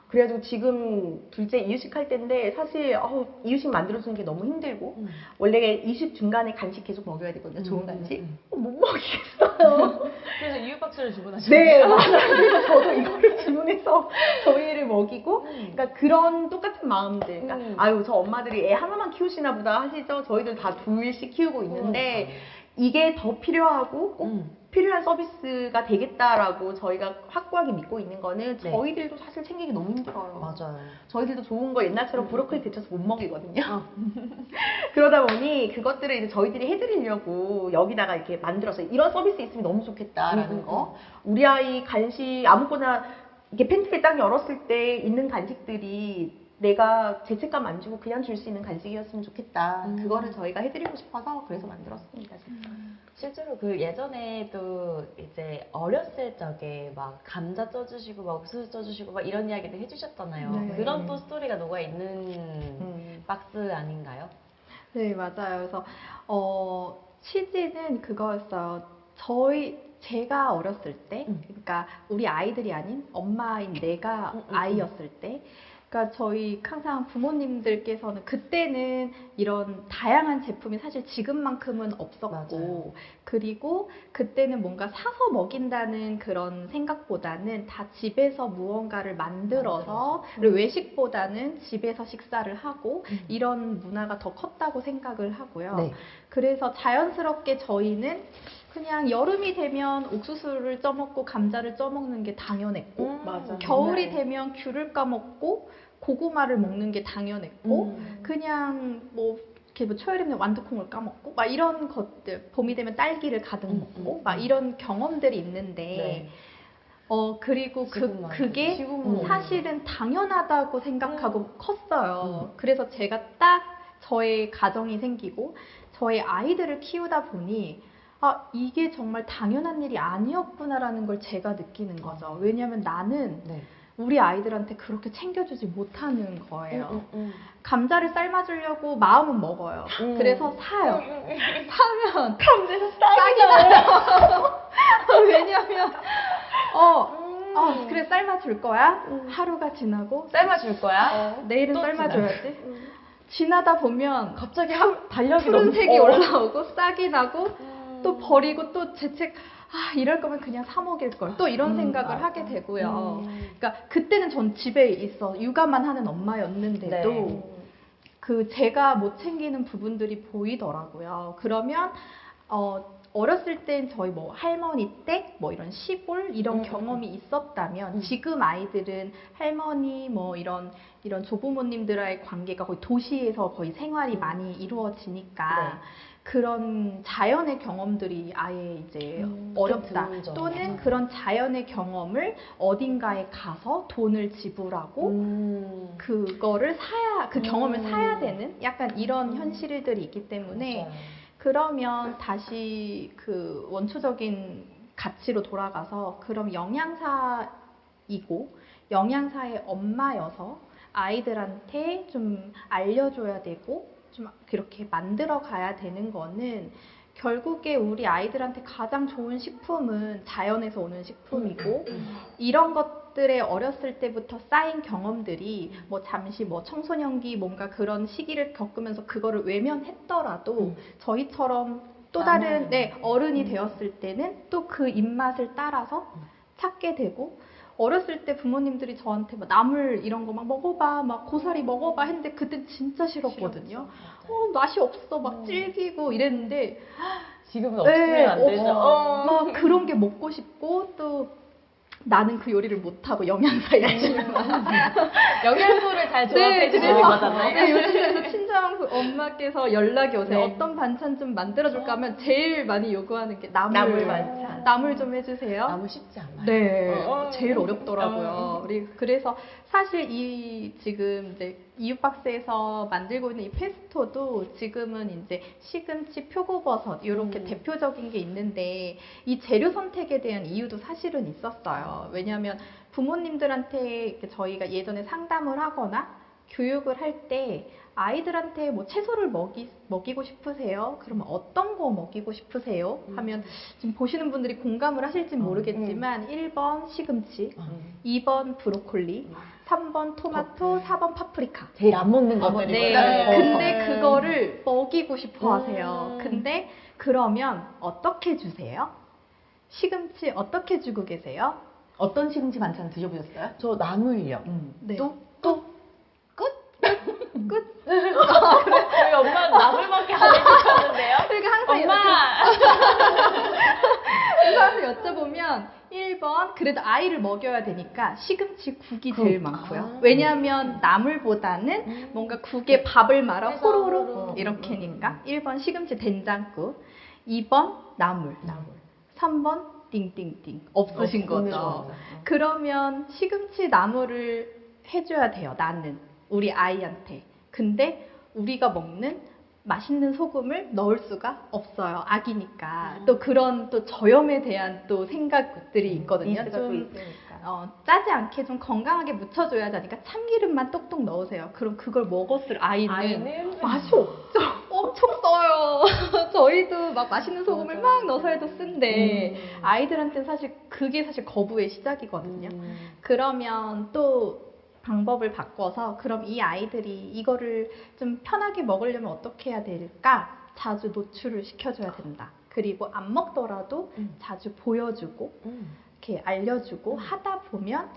그래가지고 지금 둘째 이유식 할 때인데 사실 이유식 만들어주는 게 너무 힘들고 원래 이유식 중간에 간식 계속 먹여야 되거든요. 좋은 간식. 못 먹이겠어요. 그래서 이유박스를 주문하셨어요. 네, 맞아요. 그래서 저도 이거를 주문해서 저희를 먹이고, 그러니까 그런 똑같은 마음들. 그러니까 아유, 저 엄마들이 애 하나만 키우시나 보다 하시죠. 저희들 다 둘씩 키우고 있는데 이게 더 필요하고 꼭 필요한 서비스가 되겠다라고 저희가 확고하게 믿고 있는 거는 네. 저희들도 사실 챙기기 너무 힘들어요. 맞아요. 저희들도 좋은 거 옛날처럼 브로콜리 데쳐서 못 먹이거든요. 그러다 보니 그것들을 이제 저희들이 해드리려고 여기다가 이렇게 만들어서 이런 서비스 있으면 너무 좋겠다라는 거. 우리 아이 간식 아무거나 이렇게 팬트리 딱 열었을 때 있는 간식들이 내가 죄책감 안 주고 그냥 줄 수 있는 간식이었으면 좋겠다. 그거를 저희가 해드리고 싶어서 그래서 만들었습니다. 진짜. 실제로 그 예전에도 이제 어렸을 적에 막 감자 쪄주시고 막 옥수수 쪄주시고 막 이런 이야기도 해주셨잖아요. 네. 그런 또 스토리가 녹아 있는 박스 아닌가요? 네, 맞아요. 그래서 취지는 그거였어요. 제가 어렸을 때, 그러니까 우리 아이들이 아닌 엄마인 내가 아이였을 때, 그러니까 저희 항상 부모님들께서는 그때는 이런 다양한 제품이 사실 지금만큼은 없었고, 맞아요. 그리고 그때는 뭔가 사서 먹인다는 그런 생각보다는 다 집에서 무언가를 만들어서 그리고 외식보다는 집에서 식사를 하고 이런 문화가 더 컸다고 생각을 하고요. 네. 그래서 자연스럽게 저희는 그냥 여름이 되면 옥수수를 쪄먹고 감자를 쪄먹는 게 당연했고 맞아. 겨울이 네. 되면 귤을 까먹고 고구마를 먹는 게 당연했고 그냥 뭐 이렇게 뭐 초여름에 완두콩을 까먹고 막 이런 것들 봄이 되면 딸기를 가득 먹고 막 이런 경험들이 있는데 네. 그리고 지금 그게 지금은 사실은 당연하다고 생각하고 컸어요. 그래서 제가 딱 저의 가정이 생기고 저의 아이들을 키우다 보니 이게 정말 당연한 일이 아니었구나라는 걸 제가 느끼는 거죠. 왜냐하면 나는 네. 우리 아이들한테 그렇게 챙겨주지 못하는 거예요. 감자를 삶아주려고 마음은 먹어요. 그래서 사요. 사면 감자에서 싹이 나요. 왜냐면 그래 삶아줄 거야. 하루가 지나고 삶아줄 거야? 내일은 또 삶아줘야지. 지나다 보면 갑자기 달력이 푸른색이 올라오고 싹이 나고 또 버리고 또 재책 이럴 거면 그냥 사 먹일 걸. 또 이런 생각을 하게 되고요. 그러니까 그때는 전 집에 있어 육아만 하는 엄마였는데도 네. 그 제가 못 챙기는 부분들이 보이더라고요. 그러면 어렸을 땐 저희 뭐 할머니 댁 뭐 이런 시골 이런 경험이 있었다면 지금 아이들은 할머니 뭐 이런 조부모님들과의 관계가 거의 도시에서 거의 생활이 많이 이루어지니까 그런 자연의 경험들이 아예 이제 어렵다. 드물죠. 또는 그런 자연의 경험을 어딘가에 가서 돈을 지불하고 그거를 그 경험을 사야 되는 약간 이런 현실들이 있기 때문에 맞아요. 그러면 다시 그 원초적인 가치로 돌아가서 그럼 영양사이고 영양사의 엄마여서 아이들한테 좀 알려줘야 되고 좀 그렇게 만들어 가야 되는 거는 결국에 우리 아이들한테 가장 좋은 식품은 자연에서 오는 식품이고 이런 것들에 어렸을 때부터 쌓인 경험들이 뭐 잠시 뭐 청소년기 뭔가 그런 시기를 겪으면서 그거를 외면했더라도 저희처럼 또 다른 어른이 되었을 때는 또 그 입맛을 따라서 찾게 되고 어렸을 때 부모님들이 저한테 막 나물 이런 거 막 먹어봐, 막 고사리 먹어봐 했는데 그때 진짜 싫었거든요. 맛이 없어, 막 질기고 이랬는데 지금은 없으면 안 되죠. 막 그런 게 먹고 싶고 또 나는 그 요리를 못하고 영양사 있지만 영양소를 잘 조합해 주시는 거잖아요. 네, 요즘에도 친정 엄마께서 연락이 오세요. 네. 어떤 반찬 좀 만들어줄까 하면 제일 많이 요구하는 게 나물 반찬. 나물 좀 해주세요. 너무 쉽지 않나요? 네, 제일 어렵더라고요. 그래서 사실 이 지금 이제 이웃박스에서 만들고 있는 이 페스토도 지금은 이제 시금치, 표고버섯 이렇게 대표적인 게 있는데 이 재료 선택에 대한 이유도 사실은 있었어요. 왜냐하면 부모님들한테 이렇게 저희가 예전에 상담을 하거나 교육을 할 때 아이들한테 뭐 채소를 먹이고 싶으세요? 그러면 어떤 거 먹이고 싶으세요? 하면 지금 보시는 분들이 공감을 하실지 모르겠지만 1번 시금치, 2번 브로콜리, 3번 토마토, 4번 파프리카. 제일 안 먹는 것들이 네. 근데 그거를 먹이고 싶어 하세요. 근데 그러면 어떻게 주세요? 시금치 어떻게 주고 계세요? 어떤 시금치 반찬 드셔보셨어요? 저 나물요. 네. 또 끝. 저희 엄마는 나물밖에 안 해주셨는데요. 그러니까 항상 엄마! 이렇게 여쭤보면 1번 그래도 아이를 먹여야 되니까 시금치 국이 제일 많고요. 왜냐하면 나물보다는 뭔가 국에 밥을 말아 해서 호로록 이렇게니까 1번 시금치 된장국, 2번 나물, 3번 띵띵띵 없으신 거죠. 그러면 시금치 나물을 해줘야 돼요. 나는 우리 아이한테. 근데 우리가 먹는 맛있는 소금을 넣을 수가 없어요. 아기니까. 또 그런 또 저염에 대한 또 생각들이 있거든요. 니스가 또 좀 있으니까. 짜지 않게 좀 건강하게 묻혀줘야 하니까 참기름만 똑똑 넣으세요. 그럼 그걸 먹었을 아이는 맛이 없죠. 엄청 써요. 저희도 막 맛있는 소금을 막 넣어서 해도 쓴데 아이들한테는 사실 그게 사실 거부의 시작이거든요. 그러면 또 방법을 바꿔서 그럼 이 아이들이 이거를 좀 편하게 먹으려면 어떻게 해야 될까? 자주 노출을 시켜줘야 된다. 그리고 안 먹더라도 자주 보여주고 이렇게 알려주고 하다 보면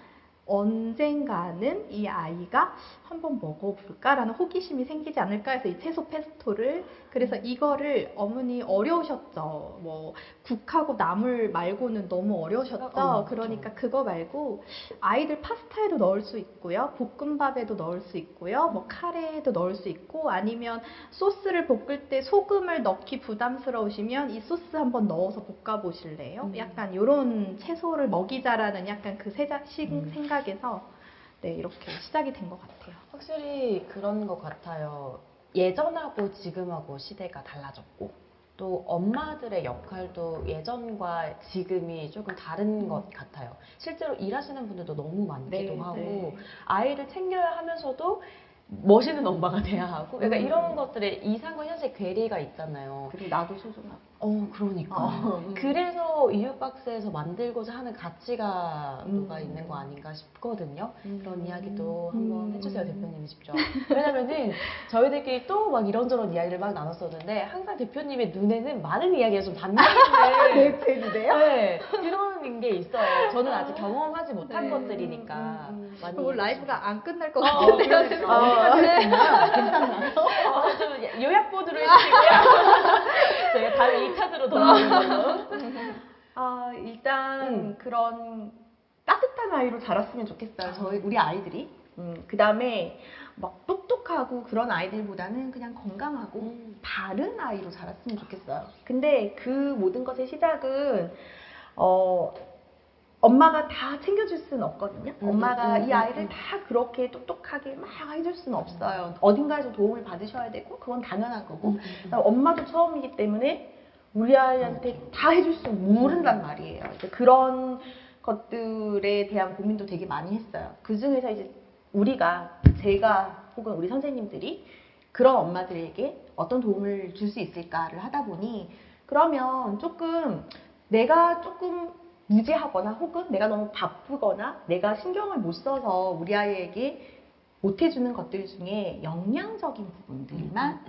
언젠가는 이 아이가 한번 먹어볼까라는 호기심이 생기지 않을까 해서 이 채소 페스토를 그래서 이거를 어머니 어려우셨죠. 뭐 국하고 나물 말고는 너무 어려우셨죠. 그러니까 그거 말고 아이들 파스타에도 넣을 수 있고요. 볶음밥에도 넣을 수 있고요. 뭐 카레에도 넣을 수 있고 아니면 소스를 볶을 때 소금을 넣기 부담스러우시면 이 소스 한번 넣어서 볶아 보실래요? 약간 이런 채소를 먹이자라는 약간 그 생각에서 네, 이렇게 시작이 된 것 같아요. 확실히 그런 것 같아요. 예전하고 지금하고 시대가 달라졌고 또 엄마들의 역할도 예전과 지금이 조금 다른 것 같아요. 실제로 일하시는 분들도 너무 많기도 네, 하고 네. 아이를 챙겨야 하면서도 멋있는 엄마가 돼야 하고 그러니까 이런 것들의 이상과 현실 괴리가 있잖아요. 그리고 나도 소중하고. 그러니까. 그래서 이웃박스에서 만들고자 하는 가치가 뭐가 있는 거 아닌가 싶거든요. 그런 이야기도 한번 해주세요, 대표님이 직접. 왜냐면은 저희들끼리 또 막 이런저런 이야기를 막 나눴었는데 항상 대표님의 눈에는 많은 이야기가 좀 담겨있는 팬이세요? 네, 그런 게 있어요. 저는 아직 경험하지 못한 네. 것들이니까. 많이 뭐 얘기해 라이브가 안 끝날 것 주시고. 같은데요. 괜찮나요? 좀 요약보드로 해주시고요. 저희가 다음에 2차으로 돌아오는 걸로. 일단 그런 따뜻한 아이로 자랐으면 좋겠어요. 우리 아이들이. 그 다음에 막 똑똑하고 그런 아이들보다는 그냥 건강하고 바른 아이로 자랐으면 좋겠어요. 근데 그 모든 것의 시작은 엄마가 다 챙겨줄 수는 없거든요. 엄마가 이 아이를 다 그렇게 똑똑하게 막 해줄 수는 없어요. 어딘가에서 도움을 받으셔야 되고 그건 당연한 거고 그다음에 엄마도 처음이기 때문에 우리 아이한테 다 해줄 수 모른단 말이에요. 이제 그런 것들에 대한 고민도 되게 많이 했어요. 그 중에서 이제 제가 혹은 우리 선생님들이 그런 엄마들에게 어떤 도움을 줄 수 있을까를 하다 보니 그러면 내가 조금 무지하거나 혹은 내가 너무 바쁘거나 내가 신경을 못 써서 우리 아이에게 못 해주는 것들 중에 영양적인 부분들만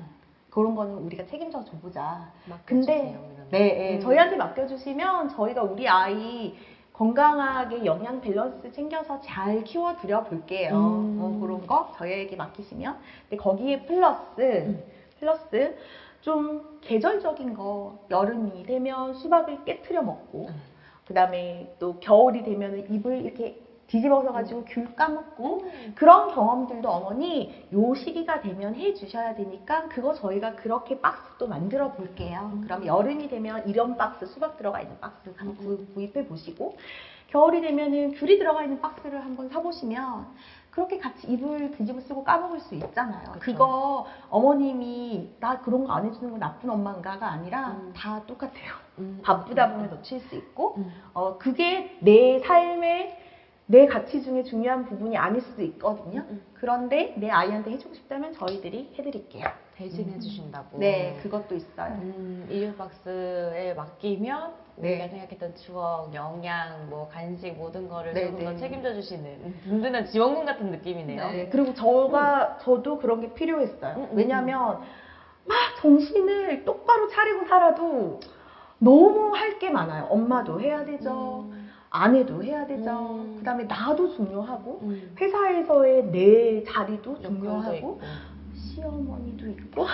그런 거는 우리가 책임져 줘보자. 근데 네, 저희한테 맡겨주시면 저희가 우리 아이 건강하게 영양 밸런스 챙겨서 잘 키워드려 볼게요. 그런 거 저희에게 맡기시면. 근데 거기에 플러스 좀 계절적인 거 여름이 되면 수박을 깨트려 먹고 그 다음에 또 겨울이 되면 입을 이렇게 뒤집어서 가지고 귤 까먹고 그런 경험들도 어머니 요 시기가 되면 해 주셔야 되니까 그거 저희가 그렇게 박스도 만들어 볼게요. 그럼 여름이 되면 이런 박스 수박 들어가 있는 박스 한번 구입해 보시고 겨울이 되면은 귤이 들어가 있는 박스를 한번 사보시면 그렇게 같이 입을 뒤집어 쓰고 까먹을 수 있잖아요. 그쵸. 그거 어머님이 나 그런 거 안 해주는 거 나쁜 엄마인가가 아니라 다 똑같아요. 바쁘다 보면 놓칠 수 있고 그게 내 삶의 내 가치 중에 중요한 부분이 아닐 수도 있거든요. 그런데 내 아이한테 해주고 싶다면 저희들이 해드릴게요. 대신해 주신다고. 네, 그것도 있어요. 이유박스에 맡기면 네. 우리가 생각했던 추억, 영양, 뭐 간식 모든 거를 네, 조금 더 네. 책임져 주시는 든든한 지원군 같은 느낌이네요. 네, 그리고 저도 그런 게 필요했어요. 왜냐면 막 정신을 똑바로 차리고 살아도 너무 할 게 많아요. 엄마도 해야 되죠. 아내도 해야 되죠. 그 다음에 나도 중요하고 회사에서의 내 자리도 역할도 중요하고 있고. 시어머니도 있고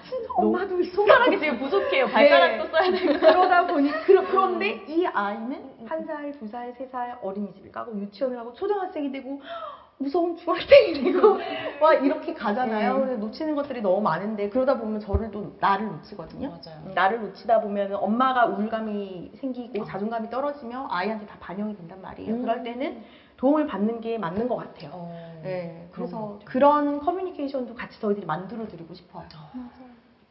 친정 엄마도 있고 손가락이 지금 부족해요. 발가락도 써야 되고. 그러다 보니 그런데 이 아이는 1살, 2살, 3살 어린이집을 가고 유치원을 가고 초등학생이 되고 무서운 중학생이 되고 막 이렇게 가잖아요. 그래서 놓치는 것들이 너무 많은데 그러다 보면 나를 놓치거든요. 맞아요. 나를 놓치다 보면 엄마가 우울감이 생기고 자존감이 떨어지면 아이한테 다 반영이 된단 말이에요. 그럴 때는 도움을 받는 게 맞는 것 같아요. 네, 그런 것 그래서 같아요. 그런 커뮤니케이션도 같이 저희들이 만들어 드리고 싶어요.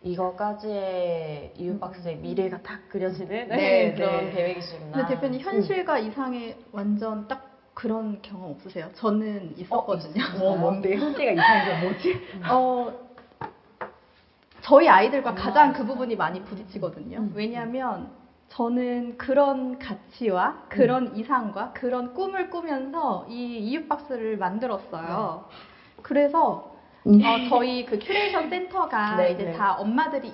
이거까지의 이유박스의 미래가 딱 그려지는 네, 그런 네. 계획이시구나. 근데 대표님 현실과 이상의 완전 딱 그런 경험 없으세요? 저는 있었거든요. 뭔데? 현재가 이상한 게 뭐지? 저희 아이들과 가장 그 부분이 많이 부딪히거든요. 왜냐하면 저는 그런 가치와 그런 이상과 그런 꿈을 꾸면서 이 이웃박스를 만들었어요. 그래서 저희 그 큐레이션 센터가 네, 이제 네. 다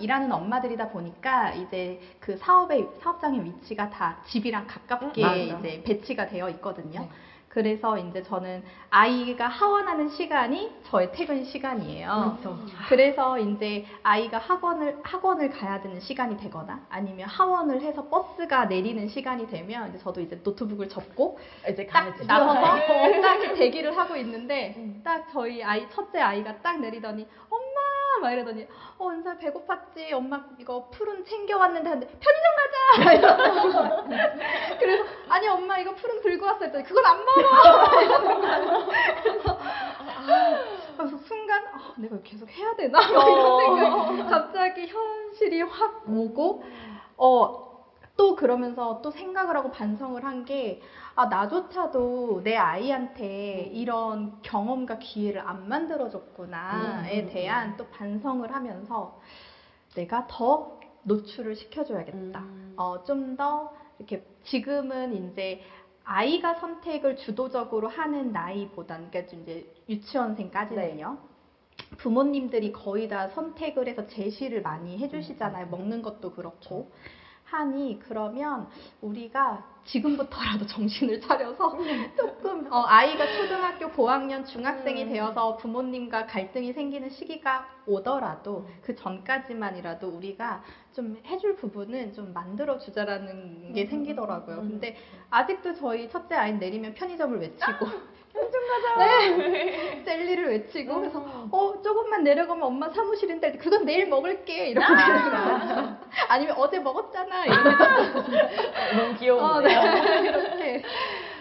일하는 엄마들이다 보니까 이제 그 사업장의 위치가 다 집이랑 가깝게 맞아. 이제 배치가 되어 있거든요. 네. 그래서 이제 저는 아이가 하원하는 시간이 저의 퇴근 시간이에요. 그렇죠. 그래서 이제 아이가 학원을 가야 되는 시간이 되거나 아니면 하원을 해서 버스가 내리는 시간이 되면 이제 저도 이제 노트북을 접고 이제 딱 가야지. 나서서 딱 이렇게 대기를 하고 있는데 딱 저희 첫째 아이가 딱 내리더니 엄마 막 이러더니 은서 배고팠지? 엄마 이거 푸른 챙겨왔는데 하는데 편의점 가자! 그래서 아니 엄마 이거 푸른 들고 왔어 했더니 그건 안 먹어! 그래서 순간 내가 계속 해야 되나? 이런 생각이 갑자기 현실이 확 오고 또 그러면서 또 생각을 하고 반성을 한 게 나조차도 내 아이한테 이런 경험과 기회를 안 만들어줬구나에 대한 또 반성을 하면서 내가 더 노출을 시켜줘야겠다. 좀 더 이렇게 지금은 이제 아이가 선택을 주도적으로 하는 나이보다는 그러니까 좀 이제 유치원생까지는요. 부모님들이 거의 다 선택을 해서 제시를 많이 해주시잖아요. 먹는 것도 그렇고. 하니 그러면 우리가 지금부터라도 정신을 차려서 조금 아이가 초등학교 고학년 중학생이 되어서 부모님과 갈등이 생기는 시기가 오더라도 그 전까지만이라도 우리가 좀 해줄 부분은 좀 만들어주자라는 게 생기더라고요. 근데 아직도 저희 첫째 아이는 내리면 편의점을 외치고 편의점 가자! 네! 젤리를 외치고 그래서 조금만 내려가면 엄마 사무실인데 그건 내일 먹을게 이렇게 되는 거야. 아니면 어제 먹었잖아 이렇게 너무 귀여운데요. 이렇게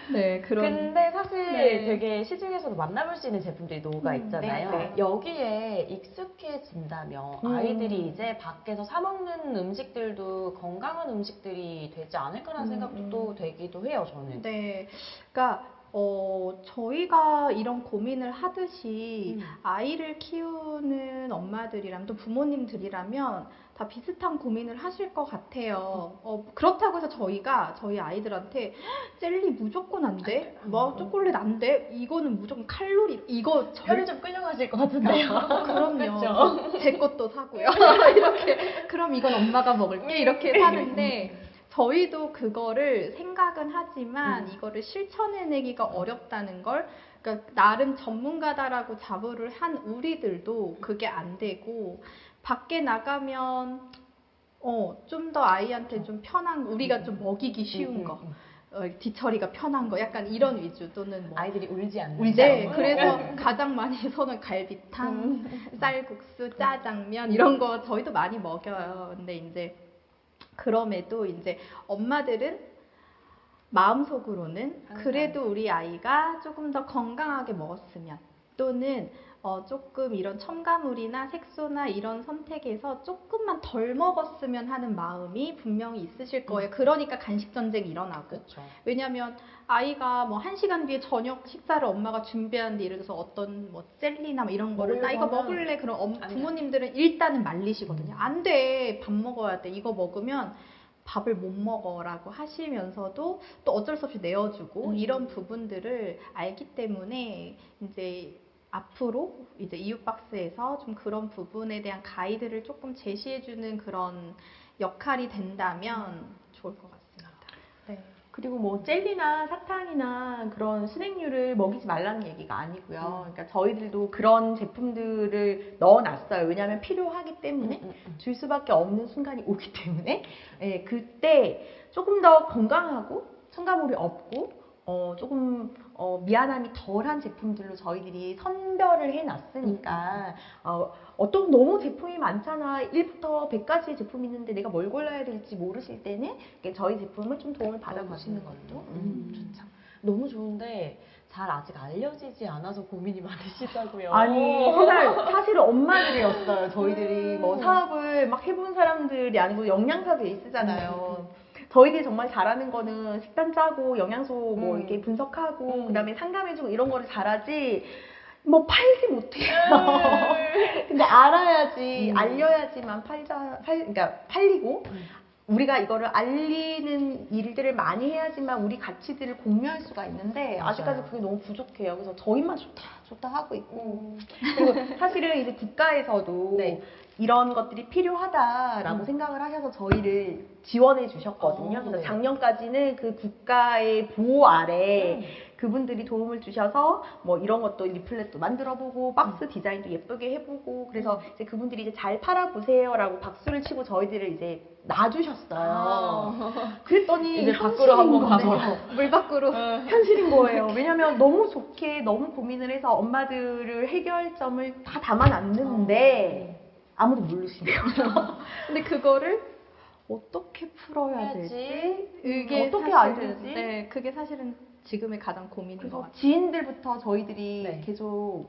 네 그런 근데 사실 네. 되게 시중에서도 만나볼 수 있는 제품들이 녹아 있잖아요. 네, 네. 여기에 익숙해진다면 아이들이 이제 밖에서 사 먹는 음식들도 건강한 음식들이 되지 않을까라는 생각도 또 되기도 해요, 저는. 네, 그러니까 저희가 이런 고민을 하듯이 음. 아이를 키우는 엄마들이랑 또 부모님들이라면 다 비슷한 고민을 하실 것 같아요. 그렇다고 해서 저희가 저희 아이들한테 젤리 무조건 안 돼, 뭐 초콜릿 안 돼, 이거는 무조건 칼로리, 이거 편의점 끌려가실 것 같은데요. 그럼요. 제 것도 사고요. 이렇게 그럼 이건 엄마가 먹을게 이렇게 사는데 저희도 그거를 생각은 하지만 이거를 실천해내기가 어렵다는 걸 그러니까 나름 전문가다라고 자부를 한 우리들도 그게 안 되고 밖에 나가면 좀 더 아이한테 좀 편한 우리가 좀 먹이기 쉬운 거 뒤처리가 편한 거 약간 이런 위주 또는 뭐 아이들이 울지 않는. 네, 그래서 가장 많이 선은 갈비탕, 쌀국수, 짜장면 이런 거 저희도 많이 먹여요. 근데 이제 그럼에도 이제 엄마들은 마음속으로는 그래도 우리 아이가 조금 더 건강하게 먹었으면 또는 조금 이런 첨가물이나 색소나 이런 선택에서 조금만 덜 먹었으면 하는 마음이 분명히 있으실 거예요. 그러니까 간식 전쟁이 일어나고. 그렇죠. 왜냐면 아이가 뭐 1시간 뒤에 저녁 식사를 엄마가 준비하는데 예를 들어서 어떤 뭐 젤리나 뭐 이런 거를 나 이거 먹을래 그럼 부모님들은 일단은 말리시거든요. 안 돼. 밥 먹어야 돼. 이거 먹으면 밥을 못 먹어라고 하시면서도 또 어쩔 수 없이 내어주고 이런 부분들을 알기 때문에 이제 앞으로 이제 이웃박스에서 좀 그런 부분에 대한 가이드를 조금 제시해주는 그런 역할이 된다면 좋을 것 같습니다. 네. 그리고 뭐 젤리나 사탕이나 그런 스낵류를 먹이지 말라는 얘기가 아니고요. 그러니까 저희들도 그런 제품들을 넣어놨어요. 왜냐하면 필요하기 때문에 줄 수밖에 없는 순간이 오기 때문에 그때 조금 더 건강하고 첨가물이 없고 조금 미안함이 덜한 제품들로 저희들이 선별을 해놨으니까 어떤 너무 제품이 많잖아. 1부터 100까지의 제품이 있는데 내가 뭘 골라야 될지 모르실 때는 저희 제품을 좀 도움을 받아보시는 것도 좋죠. 너무 좋은데 잘 아직 알려지지 않아서 고민이 많으시다고요. 아니 사실은 엄마들이었어요. 저희들이 뭐 사업을 막 해본 사람들이 아니고 영양사 베이스잖아요. 저희들이 정말 잘하는 거는 식단 짜고 영양소 뭐 이렇게 분석하고 그다음에 상담해주고 이런 거를 잘하지 뭐 팔지 못해요. 근데 알아야지 알려야지만 그러니까 팔리고 우리가 이거를 알리는 일들을 많이 해야지만 우리 가치들을 공유할 수가 있는데 아직까지 그게 너무 부족해요. 그래서 저희만 좋다 하고 있고 그리고 사실은 이제 국가에서도 이런 것들이 필요하다라고 생각을 하셔서 저희를 지원해 주셨거든요. 그래서 작년까지는 그 국가의 보호 아래 그분들이 도움을 주셔서 뭐 이런 것도 리플렛도 만들어보고 박스 디자인도 예쁘게 해보고 그래서 이제 그분들이 이제 잘 팔아보세요라고 박수를 치고 저희들을 이제 놔주셨어요. 그랬더니 이제 밖으로 한번 가보라. 물 밖으로. 현실인 거예요. 왜냐면 너무 좋게 너무 고민을 해서 엄마들을 해결점을 다 담아놨는데 아무도 모르시네요. 근데 그거를 어떻게 풀어야 될지 이게 어떻게 사실은, 알지? 네, 그게 사실은 지금의 가장 고민인 것 그래서 같아요. 지인들부터 저희들이 계속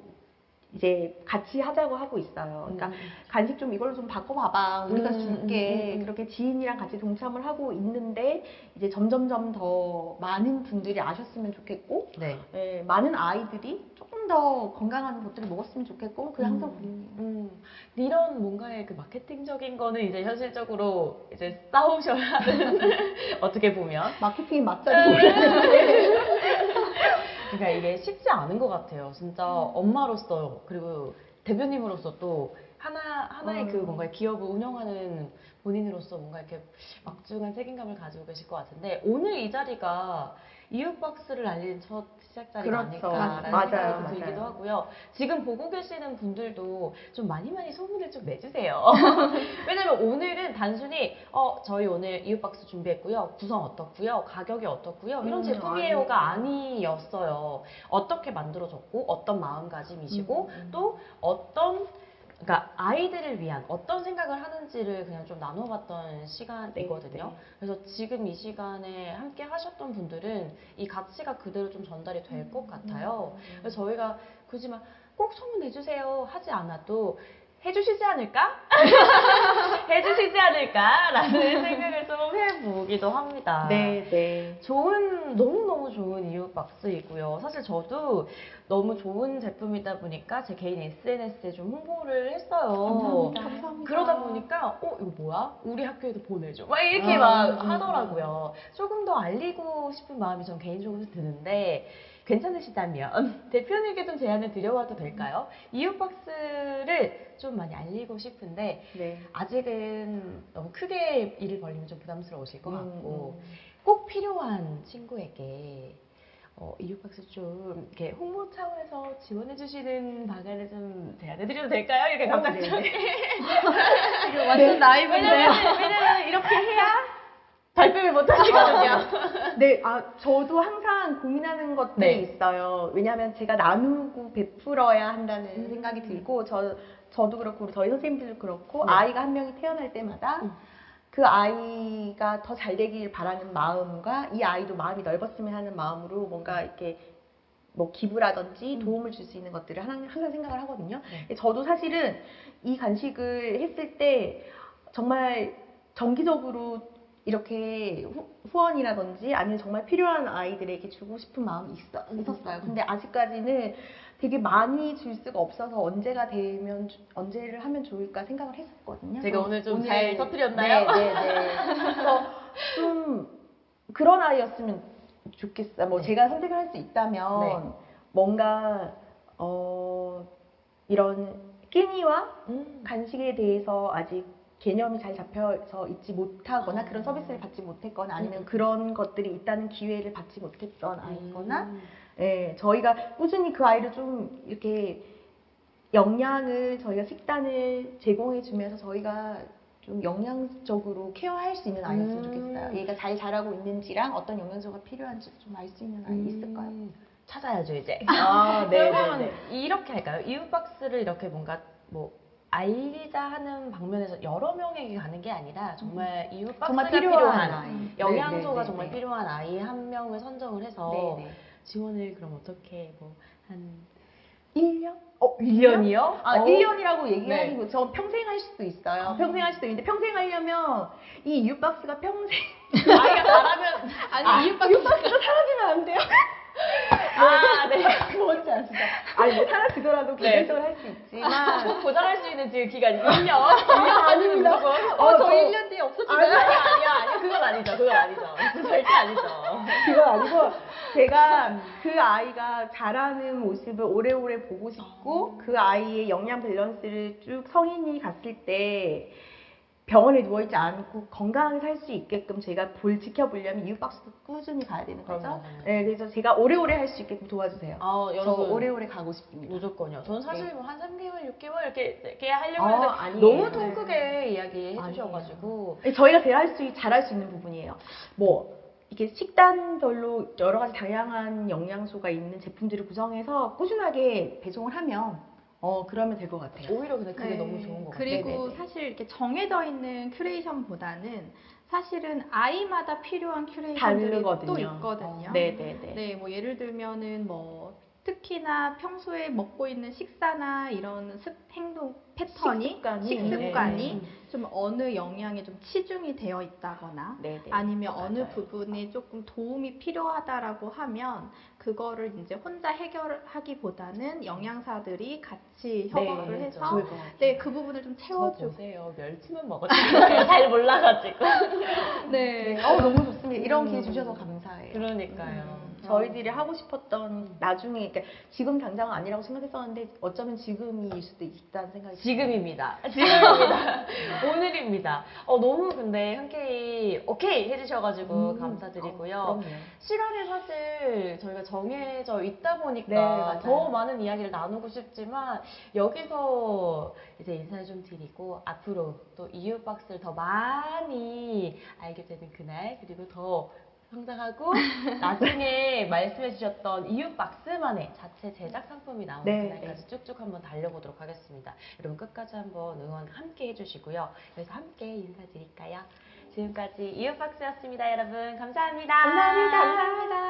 이제 같이 하자고 하고 있어요. 그러니까 간식 좀 이걸로 좀 바꿔봐봐. 우리가 줄게. 그렇게 지인이랑 같이 동참을 하고 있는데 이제 점점점 더 많은 분들이 아셨으면 좋겠고 많은 아이들이 조금 더 건강한 것들을 먹었으면 좋겠고 그게 항상 고민이에요. 이런 뭔가의 그 마케팅적인 거는 이제 현실적으로 이제 싸우셔야 하는 어떻게 보면 마케팅이 맞자리 모르겠는데 그러니까 이게 쉽지 않은 것 같아요. 진짜 엄마로서 그리고 대표님으로서 또 하나의 그 뭔가 기업을 운영하는 본인으로서 뭔가 이렇게 막중한 책임감을 가지고 계실 것 같은데 오늘 이 자리가 이웃박스를 알리는 첫 시작 자리가 아닐까라는 생각이 들기도 하고요. 지금 보고 계시는 분들도 좀 많이 소문을 좀 내주세요. 왜냐면 오늘은 단순히 저희 오늘 이웃박스 준비했고요. 구성 어떻고요. 가격이 어떻고요. 이런 제품이에요가 아니었어요. 어떻게 만들어졌고 어떤 마음가짐이시고 또 어떤 그러니까 아이들을 위한 어떤 생각을 하는지를 그냥 좀 나눠봤던 시간이거든요. 그래서 지금 이 시간에 함께 하셨던 분들은 이 가치가 그대로 좀 전달이 될 것 같아요. 그래서 저희가 굳이 막 꼭 소문내주세요 하지 않아도 해주시지 않을까? 해주시지 않을까라는 생각을 좀 생각해 보기도 합니다. 네. 너무너무 좋은 이웃 박스이고요. 사실 저도 너무 좋은 제품이다 보니까 제 개인 SNS에 좀 홍보를 했어요. 감사합니다. 그러다 보니까 이거 뭐야? 우리 학교에도 보내줘. 막 이렇게 막 하더라고요. 조금 더 알리고 싶은 마음이 전 개인적으로 드는데 괜찮으시다면 대표님께 좀 제안을 드려봐도 될까요? 이웃 박스를 좀 많이 알리고 싶은데 네. 아직은 너무 크게 일을 벌리면 좀 부담스러우실 것 같고 꼭 필요한 친구에게 이웃박스 좀 이렇게 홍보 차원에서 지원해 주시는 방안을 좀 제안해 드려도 될까요? 이렇게 갑작스럽게. 이거 완전 나이브인데요. 왜냐면 이렇게 해야 발표를 못 하시거든요. 네, 저도 항상 고민하는 것들이 네. 있어요. 왜냐하면 제가 나누고 베풀어야 한다는 생각이 들고, 저도 그렇고, 우리 저희 선생님들도 그렇고, 네. 아이가 한 명이 태어날 때마다 그 아이가 더 잘 되길 바라는 마음과 이 아이도 마음이 넓었으면 하는 마음으로 뭔가 이렇게 뭐 기부라든지 도움을 줄 수 있는 것들을 항상 생각을 하거든요. 네. 저도 사실은 이 간식을 했을 때 정말 정기적으로 이렇게 후원이라든지 아니면 정말 필요한 아이들에게 주고 싶은 마음이 있었어요. 근데 아직까지는 되게 많이 줄 수가 없어서 언제를 하면 좋을까 생각을 했었거든요. 제가 오늘 좀 잘 터뜨렸나요? 네. 그래서 좀 그런 아이였으면 좋겠어요. 뭐 네. 제가 선택을 할 수 있다면 네. 뭔가 이런 끼니와 간식에 대해서 아직 개념이 잘 잡혀서 있지 못하거나 그런 서비스를 받지 못했거나 아니면 그런 것들이 있다는 기회를 받지 못했던 아이거나 예, 저희가 꾸준히 그 아이를 좀 이렇게 영양을 저희가 식단을 제공해 주면서 저희가 좀 영양적으로 케어할 수 있는 아이였으면 좋겠어요. 얘가 잘 자라고 있는지랑 어떤 영양소가 필요한지 좀 알 수 있는 아이 있을까요? 찾아야죠 이제. 네, 그러면 이렇게 할까요? 이웃박스를 이렇게 뭔가 뭐 알리자 하는 방면에서 여러 명에게 가는 게 아니라 정말 이웃박스가 정말 필요한 아이. 영양소가 네, 정말 필요한 아이 한 명을 선정을 해서 네. 지원을 그럼 어떻게 한 1년? 1년이요? 1년이라고 네. 얘기하기고 저 평생 할 수도 있어요. 평생 할 수도 있는데 평생 하려면 이 이웃박스가 평생 아이가 잘하면 아니 이웃박스가 사라지면 안 돼요. 네. 뭔지 아시죠? 아니 뭐 사라지더라도 계속적으로 할 수 있지만 보장할 수 있는 지금 기간이 1년. 아닙니다. 저 1년 뒤에 없어지나요? 아니요. 그건 아니죠. 절대 아니죠. 그건 아니고 제가 그 아이가 자라는 모습을 오래오래 보고 싶고 그 아이의 영양 밸런스를 쭉 성인이 갔을 때 병원에 누워있지 않고 건강하게 살 수 있게끔 제가 지켜보려면 이웃박스도 꾸준히 가야 되는 거죠. 그럼요. 네, 그래서 제가 오래오래 할 수 있게끔 도와주세요. 저 여러분 오래오래 가고 싶습니다. 무조건요. 저는 사실 네. 뭐 한 3개월, 6개월 이렇게 하려고 아, 했는데 아니에요. 너무 통 크게 이야기해 아니에요. 주셔가지고 저희가 잘할 수 있는 부분이에요. 뭐 이게 식단별로 여러 가지 다양한 영양소가 있는 제품들을 구성해서 꾸준하게 배송을 하면 그러면 될 것 같아요. 오히려 근데 그게 네. 너무 좋은 것 같아요. 그리고 네네네. 사실 이렇게 정해져 있는 큐레이션보다는 사실은 아이마다 필요한 큐레이션들이 다르거든요. 또 있거든요. 네네네. 네, 뭐 예를 들면은 뭐 특히나 평소에 먹고 있는 식사나 이런 행동 패턴이 식습관이 네. 좀 어느 영양에 좀 치중이 되어 있다거나 네네. 아니면 어느 맞아요. 부분에 조금 도움이 필요하다라고 하면 그거를 이제 혼자 해결하기보다는 영양사들이 같이 협업을 해서 좋을 것 같아요. 네, 그 부분을 좀 저 채워주고 보세요. 멸치만 먹었어요. 잘 몰라가지고. 네. 너무 좋습니다. 이런 기회 주셔서 감사해요. 그러니까요. 저희들이 하고 싶었던 나중에 그러니까 지금 당장은 아니라고 생각했었는데 어쩌면 지금일 수도 있다는 생각이 지금입니다. 오늘입니다. 너무 근데 흔쾌히 오케이 해주셔가지고 감사드리고요. 그럼요. 시간이 사실 저희가 정해져 있다 보니까 네, 맞아요. 더 많은 이야기를 나누고 싶지만 여기서 이제 인사를 좀 드리고 앞으로 또 이웃박스를 더 많이 알게 되는 그날 그리고 더 성장하고 나중에 말씀해 주셨던 이웃박스만의 자체 제작 상품이 나오는 네, 그날까지 쭉쭉 한번 달려보도록 하겠습니다. 여러분 끝까지 한번 응원 함께 해주시고요. 여기서 함께 인사드릴까요? 지금까지 이웃박스였습니다. 여러분 감사합니다. 감사합니다.